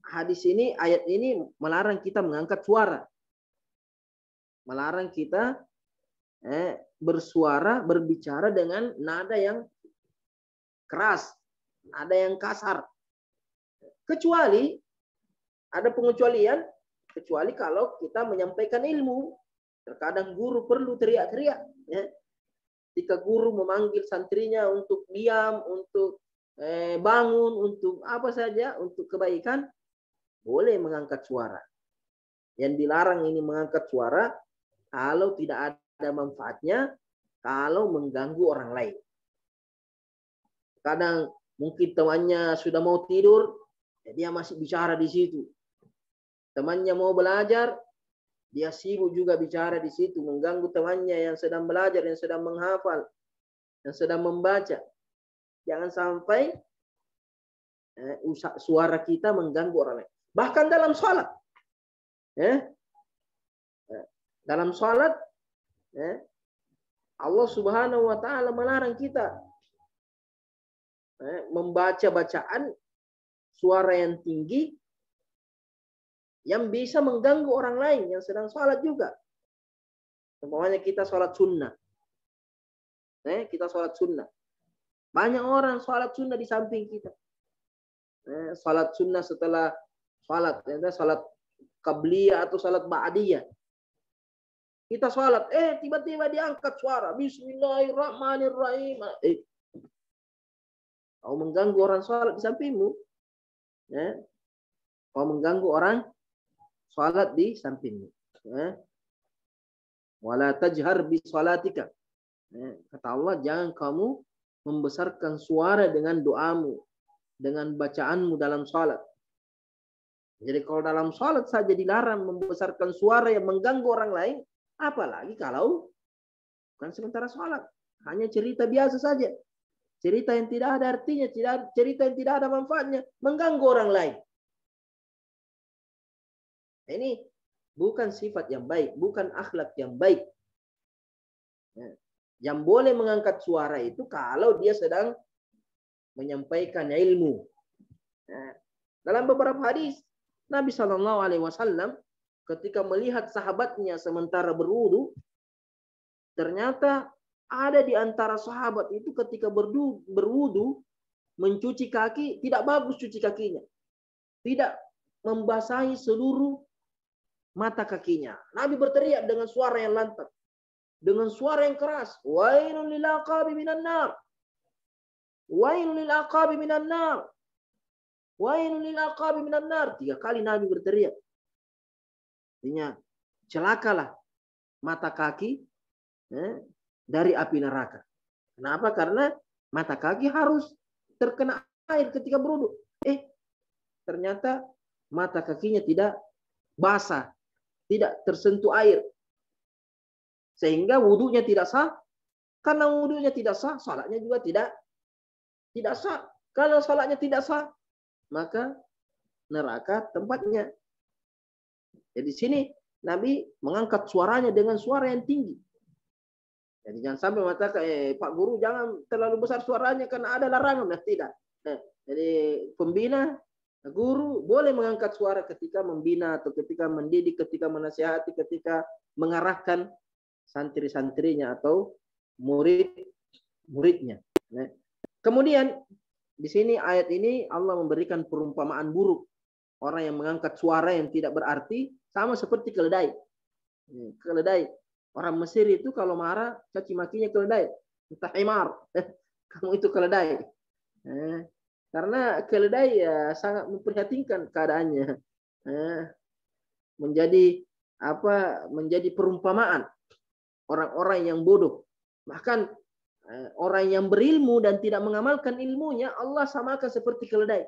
hadis ini, ayat ini melarang kita mengangkat suara. Melarang kita bersuara, berbicara dengan nada yang keras, nada yang kasar. Kecuali, ada pengecualian, kecuali kalau kita menyampaikan ilmu. Terkadang guru perlu teriak-teriak. Ketika guru memanggil santrinya untuk diam, untuk bangun, untuk apa saja, untuk kebaikan, boleh mengangkat suara. Yang dilarang ini mengangkat suara kalau tidak ada manfaatnya, kalau mengganggu orang lain. Kadang mungkin temannya sudah mau tidur, dia masih bicara di situ. Temannya mau belajar, dia sibuk juga bicara di situ, mengganggu temannya yang sedang belajar, yang sedang menghafal, yang sedang membaca. Jangan sampai suara kita mengganggu orang lain. Bahkan dalam sholat. Dalam sholat, Allah Subhanahu wa taala melarang kita membaca bacaan suara yang tinggi yang bisa mengganggu orang lain yang sedang sholat juga. Umpamanya kita sholat sunnah. Kita sholat sunnah. Banyak orang sholat sunnah di samping kita. Sholat sunnah setelah sholat. Sholat qabliyah atau sholat ba'diyah. Kita sholat. Tiba-tiba diangkat suara. Bismillahirrahmanirrahim. Kau mengganggu orang sholat di sampingmu. Kau mengganggu orang salat di sampingmu. Wala tajhar bi salatika. Kata Allah, jangan kamu membesarkan suara dengan doamu, dengan bacaanmu dalam salat. Jadi kalau dalam salat saja dilarang membesarkan suara yang mengganggu orang lain, apalagi kalau bukan sementara salat, hanya cerita biasa saja. Cerita yang tidak ada artinya, cerita yang tidak ada manfaatnya, mengganggu orang lain. Ini bukan sifat yang baik, bukan akhlak yang baik. Yang boleh mengangkat suara itu kalau dia sedang menyampaikan ilmu. Dalam beberapa hadis, Nabi SAW ketika melihat sahabatnya sementara berwudu, ternyata ada di antara sahabat itu ketika berwudu mencuci kaki, tidak bagus cuci kakinya. Tidak membasahi seluruh mata kakinya. Nabi berteriak dengan suara yang lantang, dengan suara yang keras, wailul lil aqabi minan nar, wailul lil aqabi minan nar, wailul lil aqabi minan nar. 3 kali Nabi berteriak. Artinya celakalah mata kaki dari api neraka. Kenapa? Karena mata kaki harus terkena air ketika berwudu. Ternyata mata kakinya tidak basah, tidak tersentuh air. Sehingga wudunya tidak sah. Karena wudunya tidak sah, salatnya juga tidak sah. Kalau salatnya tidak sah, maka neraka tempatnya. Jadi sini Nabi mengangkat suaranya dengan suara yang tinggi. Jadi jangan sampai mengatakan, Pak Guru jangan terlalu besar suaranya karena ada larangan. Nah, tidak. Jadi pembina, guru boleh mengangkat suara ketika membina atau ketika mendidik, ketika menasihati, ketika mengarahkan santri-santrinya atau murid-muridnya. Kemudian di sini ayat ini Allah memberikan perumpamaan buruk. Orang yang mengangkat suara yang tidak berarti sama seperti keledai. Keledai. Orang Mesir itu kalau marah caci makinya keledai. Entah himar. Kamu itu keledai. Karena keledai ya sangat memprihatinkan keadaannya. Menjadi perumpamaan orang-orang yang bodoh. Bahkan orang yang berilmu dan tidak mengamalkan ilmunya Allah samakan seperti keledai.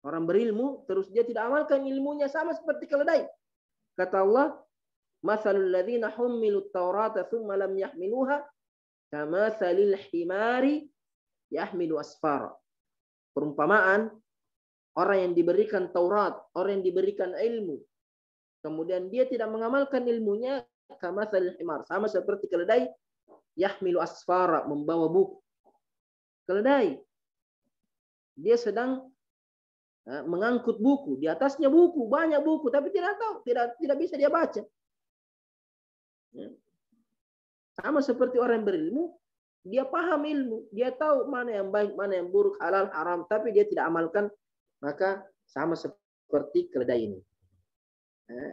Orang berilmu terus dia tidak amalkan ilmunya sama seperti keledai. Kata Allah, "Matsalul ladzina hummilut Taurata tsumma lam yahmiluha kamatsalil himari yahmilu asfara." Perumpamaan orang yang diberikan Taurat, orang yang diberikan ilmu, kemudian dia tidak mengamalkan ilmunya, kamatsalil himar, sama seperti keledai yahmilu asfara, membawa buku. Keledai dia sedang mengangkut buku, di atasnya buku, banyak buku, tapi tidak tahu, tidak bisa dia baca. Sama seperti orang yang berilmu, dia paham ilmu, dia tahu mana yang baik, mana yang buruk, halal, haram, tapi dia tidak amalkan, maka sama seperti keledai ini.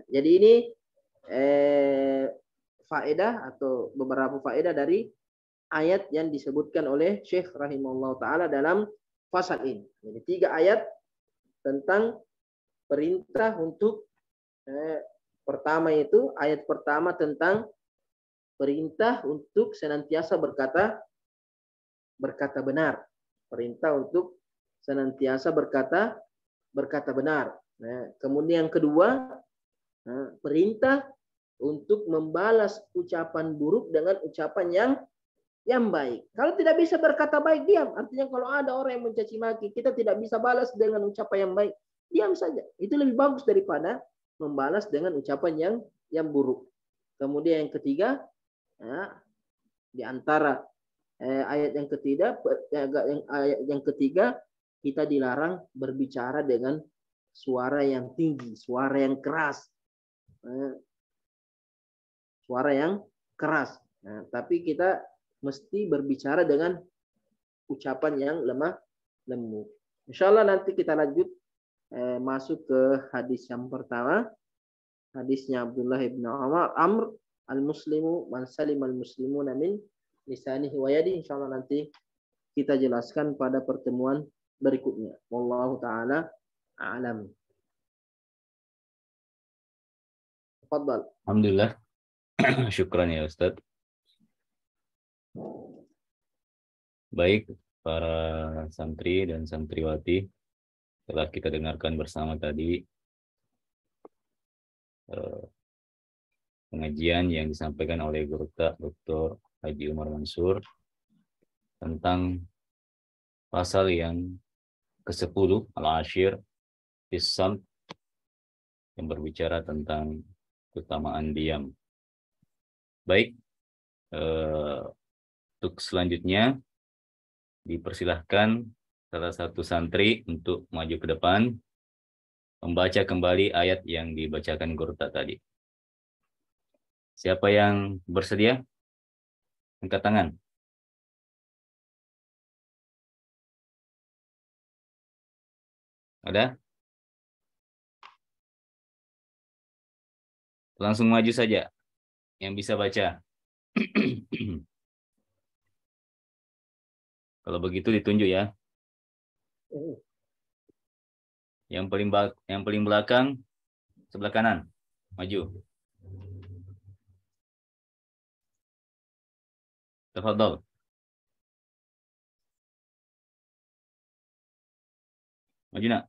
Jadi ini faedah atau beberapa faedah dari ayat yang disebutkan oleh Syekh rahimahullah ta'ala dalam pasal ini. Jadi 3 ayat tentang perintah untuk pertama itu, ayat pertama tentang perintah untuk senantiasa berkata benar. Perintah untuk senantiasa berkata benar. Kemudian yang kedua, perintah untuk membalas ucapan buruk dengan ucapan yang baik. Kalau tidak bisa berkata baik, diam. Artinya kalau ada orang yang mencaci maki, kita tidak bisa balas dengan ucapan yang baik, diam saja. Itu lebih bagus daripada membalas dengan ucapan yang buruk. Kemudian yang ketiga, di antara ayat yang ketiga, kita dilarang berbicara dengan suara yang tinggi, suara yang keras. Suara yang keras. Tapi kita mesti berbicara dengan ucapan yang lemah lembut. Insyaallah nanti kita lanjut masuk ke hadis yang pertama. Hadisnya Abdullah bin Amr, al-muslimu man salim al-muslimuna min lisanihi wa yadihi. Insyaallah nanti kita jelaskan pada pertemuan berikutnya. Wallahu taala a'lam. Tafadhal. Alhamdulillah. Syukran ya Ustaz. Baik, para santri dan santriwati, telah kita dengarkan bersama tadi pengajian yang disampaikan oleh Guru Dr. Haji Umar Mansur tentang pasal yang ke-10 Al-Ashir Fis-Samt, yang berbicara tentang keutamaan diam. Baik, untuk selanjutnya dipersilahkan salah satu santri untuk maju ke depan membaca kembali ayat yang dibacakan Guru tadi. Siapa yang bersedia? Angkat tangan. Ada? Langsung maju saja yang bisa baca. Kalau begitu ditunjuk ya. Yang paling belakang sebelah kanan. Maju. Tafadhol. Maju nak.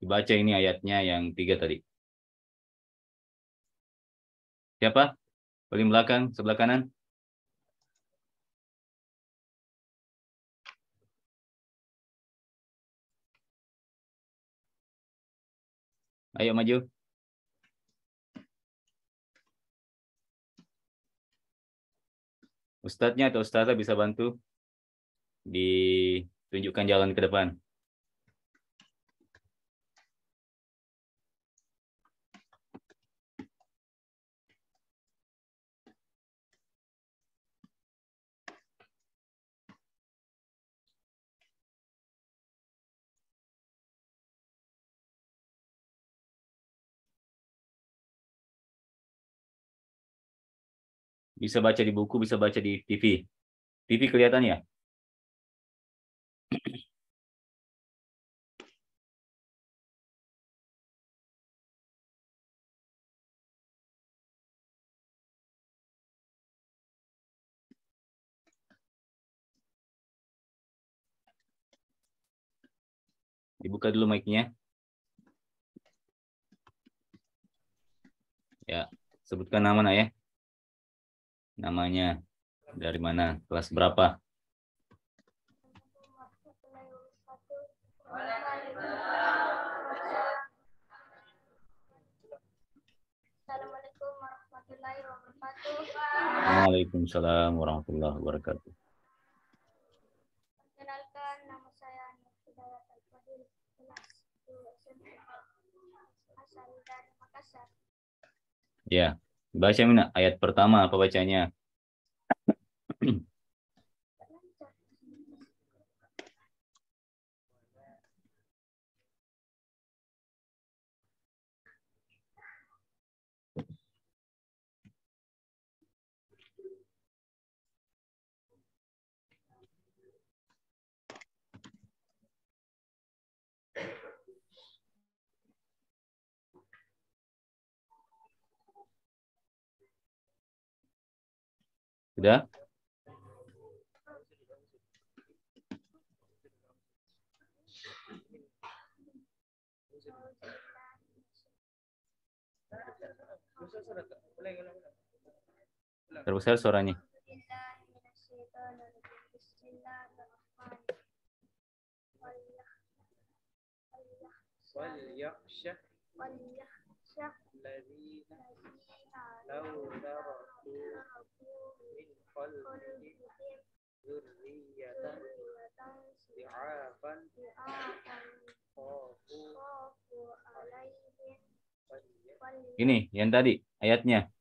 Dibaca ini ayatnya yang 3 tadi. Siapa? Paling belakang, sebelah kanan. Ayo maju. Ustadznya atau ustazah bisa bantu ditunjukkan jalan ke depan. Bisa baca di buku, bisa baca di TV. TV kelihatan ya? Dibuka dulu mic-nya. Ya, sebutkan nama nak ya. Namanya, dari mana, kelas berapa? Assalamualaikum warahmatullahi wabarakatuh. Waalaikumsalam warahmatullahi wabarakatuh. Perkenalkan, nama saya Nur Hidayat Al-Fadil, kelas 2 SMP, asal dari Makassar. Ya, baca Mina. Ayat pertama apa bacanya? Sudah? Terbesar suaranya. وليخشى الذين لو تركوا من خلفهم ذرية ضعافا خافوا عليهم. Ini yang tadi ayatnya.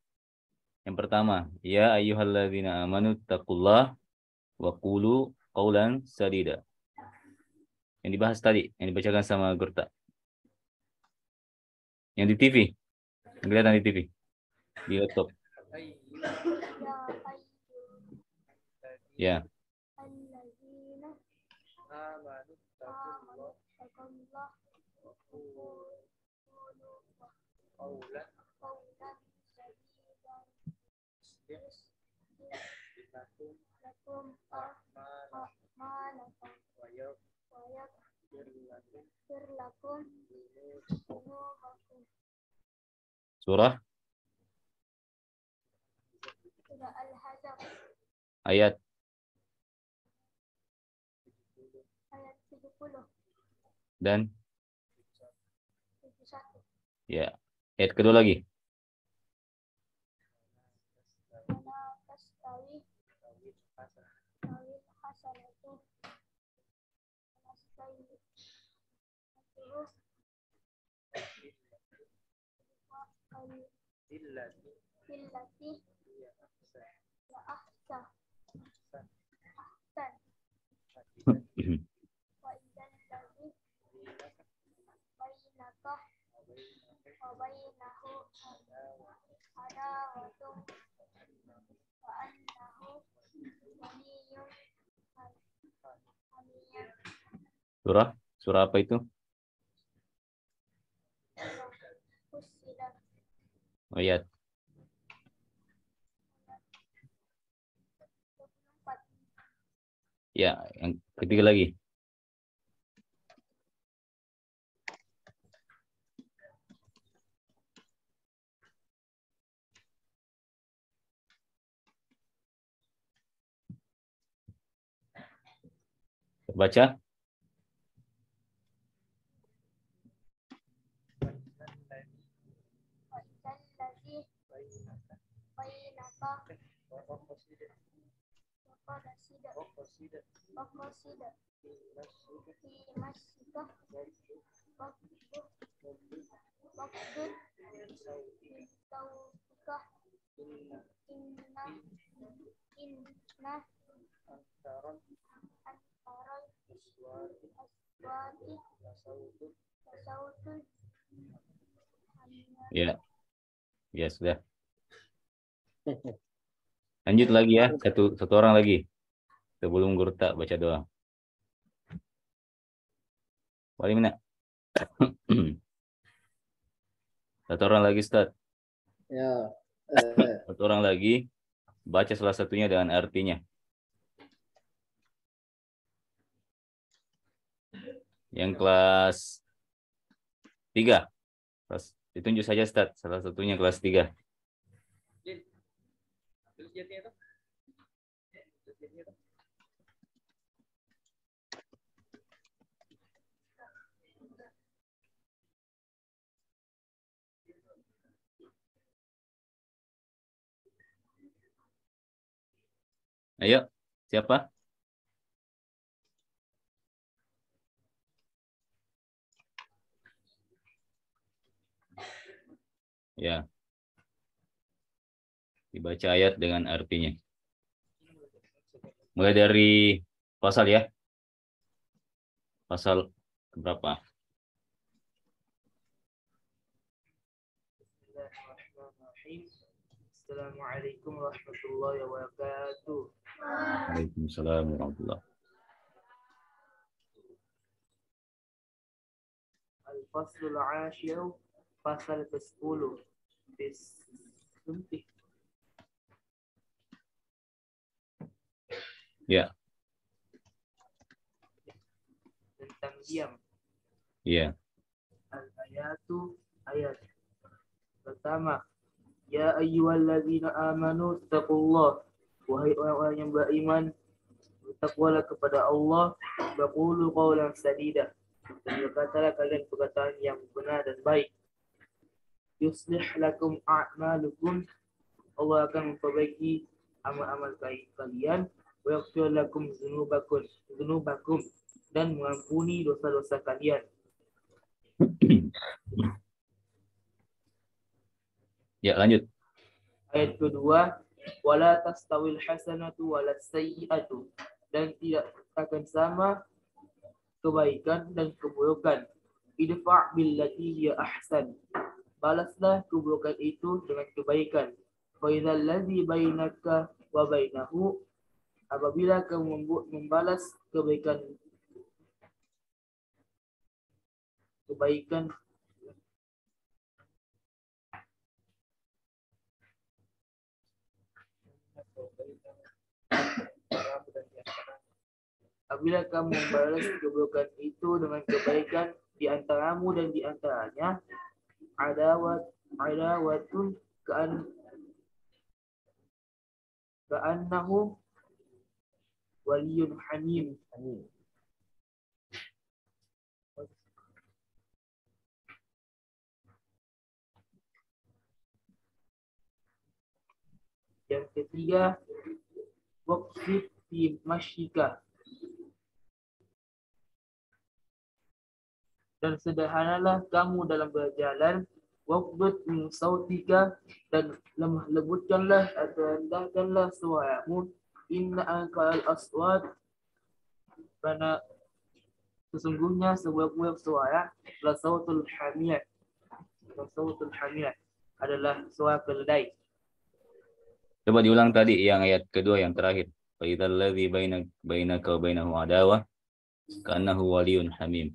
Yang pertama, ya ayyuhalladzina amanu taqullah wa qulu qaulan sadida. Yang dibahas tadi, yang dibacakan sama Gurta. Yang di TV. Yang kelihatan di TV. Di laptop. Ya. Surah Al-Hazab ayat ayat 70 dan 71. ya. Ayat kedua lagi. Wala tastawi hasanatu billati ya ahsan wa idzal ladzi bainaka wa bainahu adawatun wa annahu waliyyun hamiyyan. Surah apa itu? Fussilat Ayat. 24. Ya, yang ketiga lagi. Baca. Wa'idzal ladzi bainaka waqasida fi masjidika waqdud min sautika inna antaral aswati tasautul Ya. Ya, sudah. Lanjut lagi ya. Satu orang lagi. Sebelum guru tak baca doa. Wali mana? Satu orang lagi, Ustaz. Ya. Satu orang lagi. Baca salah satunya dengan artinya. Yang kelas 3. Ditunjuk saja, Ustaz. Salah satunya kelas 3. Ayo, siapa? Ya. Dibaca ayat dengan artinya. Mulai dari pasal ya. Pasal berapa? Assalamualaikum warahmatullahi wabarakatuh. Waalaikumsalam warahmatullahi. Al-Faslul Ashir, pasal ke-10. Ya. Tentang diam. Ya. Al-ayatu, ayat pertama. Ya ayyuhalladzina amanu taqullah. Wahai orang-orang yang beriman, bertakwalah kepada Allah. Waqulu qawlan sadida. Dan berkatalah kalian perkataan yang benar dan baik. Yuslih lakum a'malukum. Allah akan memperbaiki amal-amal kalian. Wa yaghfir lakum dzunubakum dan mengampuni dosa-dosa kalian. Ya, lanjut. Ayat kedua, wala tastawil hasanatu wala sayyi'atu, dan tidak akan sama kebaikan dan keburukan. Idfa' billati hiya ahsan, balaslah keburukan itu dengan kebaikan. Fa idzal ladzi bainaka wa bainahu, apabila kamu membalas kebaikan apabila kamu membalas keburukan itu dengan kebaikan di antaramu dan di antaranya, adawatun ka'annahu waliyun hamim. Yang ketiga, waqsid fi masyika, dan sederhanalah kamu dalam berjalan. Waqdud min sautika, dan lemah lembutkanlah atau rendahkanlah suaramu. Inna anqal aswat, karena sesungguhnya sebuah suara la sautul hamir. Sautul hamir adalah suara keledai. Coba diulang tadi yang ayat kedua yang terakhir. Fa idzal ladzi bainaka wa bainahu adawah ka'annahu waliyun hamim.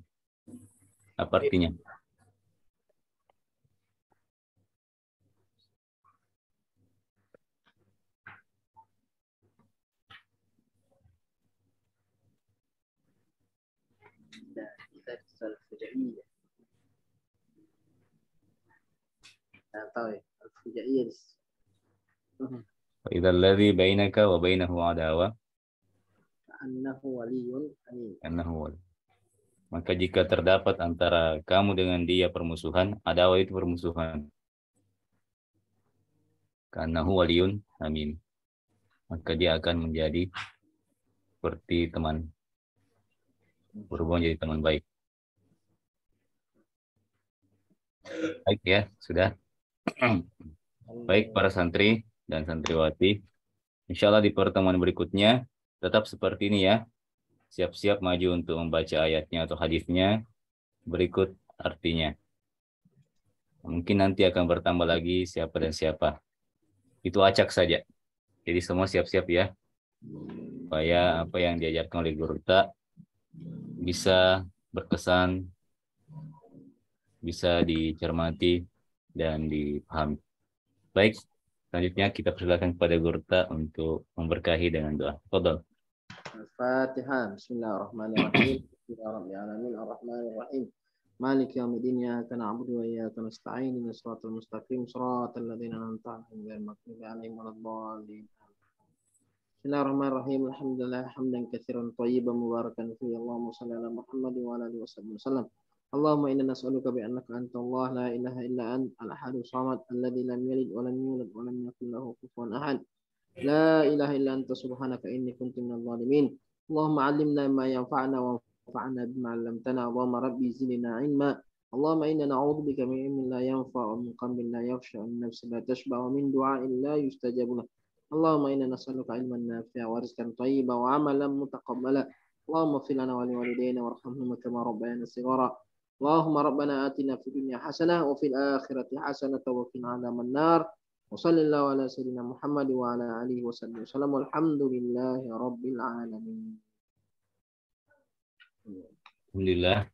Apa artinya? Al-Fujaiyah. Nah, tahu ya, Al-Fujaiyah. Idza alladzi bainaka wa bainahu adawah Annahu waliyun hamim. annahu wali. Maka jika terdapat antara kamu dengan dia permusuhan, adawah itu permusuhan. Karnahu waliyun hamim. Maka dia akan menjadi seperti teman. Berhubung jadi teman baik. Baik ya, sudah. Baik para santri dan santriwati. Insya Allah di pertemuan berikutnya tetap seperti ini ya. Siap-siap maju untuk membaca ayatnya atau hadisnya. Berikut artinya. Mungkin nanti akan bertambah lagi siapa dan siapa. Itu acak saja. Jadi semua siap-siap ya. Supaya apa yang diajarkan oleh guru tak bisa berkesan, bisa dicermati dan dipahami. Baik, selanjutnya kita persilakan kepada guru tak untuk memberkahi dengan doa. Fadhal. Al-Fatihah. Bismillahirrahmanirrahim. Bismillahirrahmanirrahim. Ar-Rahmanirrahim. Malik yaumiddin. Iyyaka na'budu wa iyyaka nasta'in. Ihdinas siratal mustaqim. Shiratal ladzina an'amta 'alaihim ghairil maghdubi 'alaihim waladdallin. Bismillahirrahmanirrahim. Alhamdulillah hamdan katsiran thayyiban mubarakan fihi. Allahumma shalli ala Muhammad wa ala alihi wasallam. Allahumma inna nas'aluka bi annaka anta Allah la ilaha illa anta al-ahadus samad alladzi lam yalid wa lam yulad wa lam yakul lahu kufuwan ahad. La ilaha illa anta subhanaka inni kuntu minadh dhalimin. Allahumma 'allimna ma yanfa'una wanfa'na bima 'allamtana. Allahumma rabbi zidna 'ilma. Allahumma inna na'udzubika min 'ilmin la yanfa' wa min qalbin la yakhsha wa min nafsin la tashba' wa min du'a'in la yustajabu lahu. Allahumma inna nas'aluka 'ilman nafi'a wa rizqan thayyiban wa 'amalan mutaqabbala. Allahumma ighfir lana wa liwalidayna warhamhuma kama rabbayana shighara. Allahumma rabbana atina fid dunya hasanah wa fil akhirati hasanah wa qina adzaban nar. Wa sallallahu ala sayyidina Muhammad wa ala alihi wasallam. Walhamdulillahi rabbil alamin. Alhamdulillah.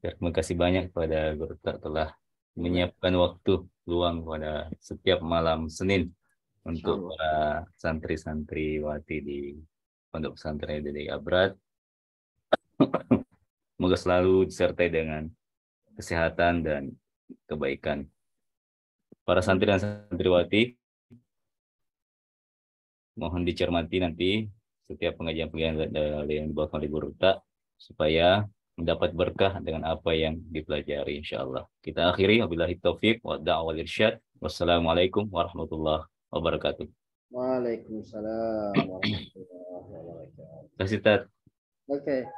Terima kasih banyak kepada guru tak telah menyiapkan waktu luang pada setiap malam Senin untuk para santri-santriwati di Pondok Pesantren Dede Abrad. Semoga selalu disertai dengan kesehatan dan kebaikan. Para santri dan santriwati, mohon dicermati nanti setiap pengajian-pengajian yang dibawakan oleh guru tak supaya mendapat berkah dengan apa yang dipelajari insyaallah. Kita akhiri wabillahi taufik wa da'wal irsyad. Wassalamualaikum warahmatullahi wabarakatuh. Waalaikumsalam warahmatullahi wabarakatuh. Terima kasih, Tat. Oke.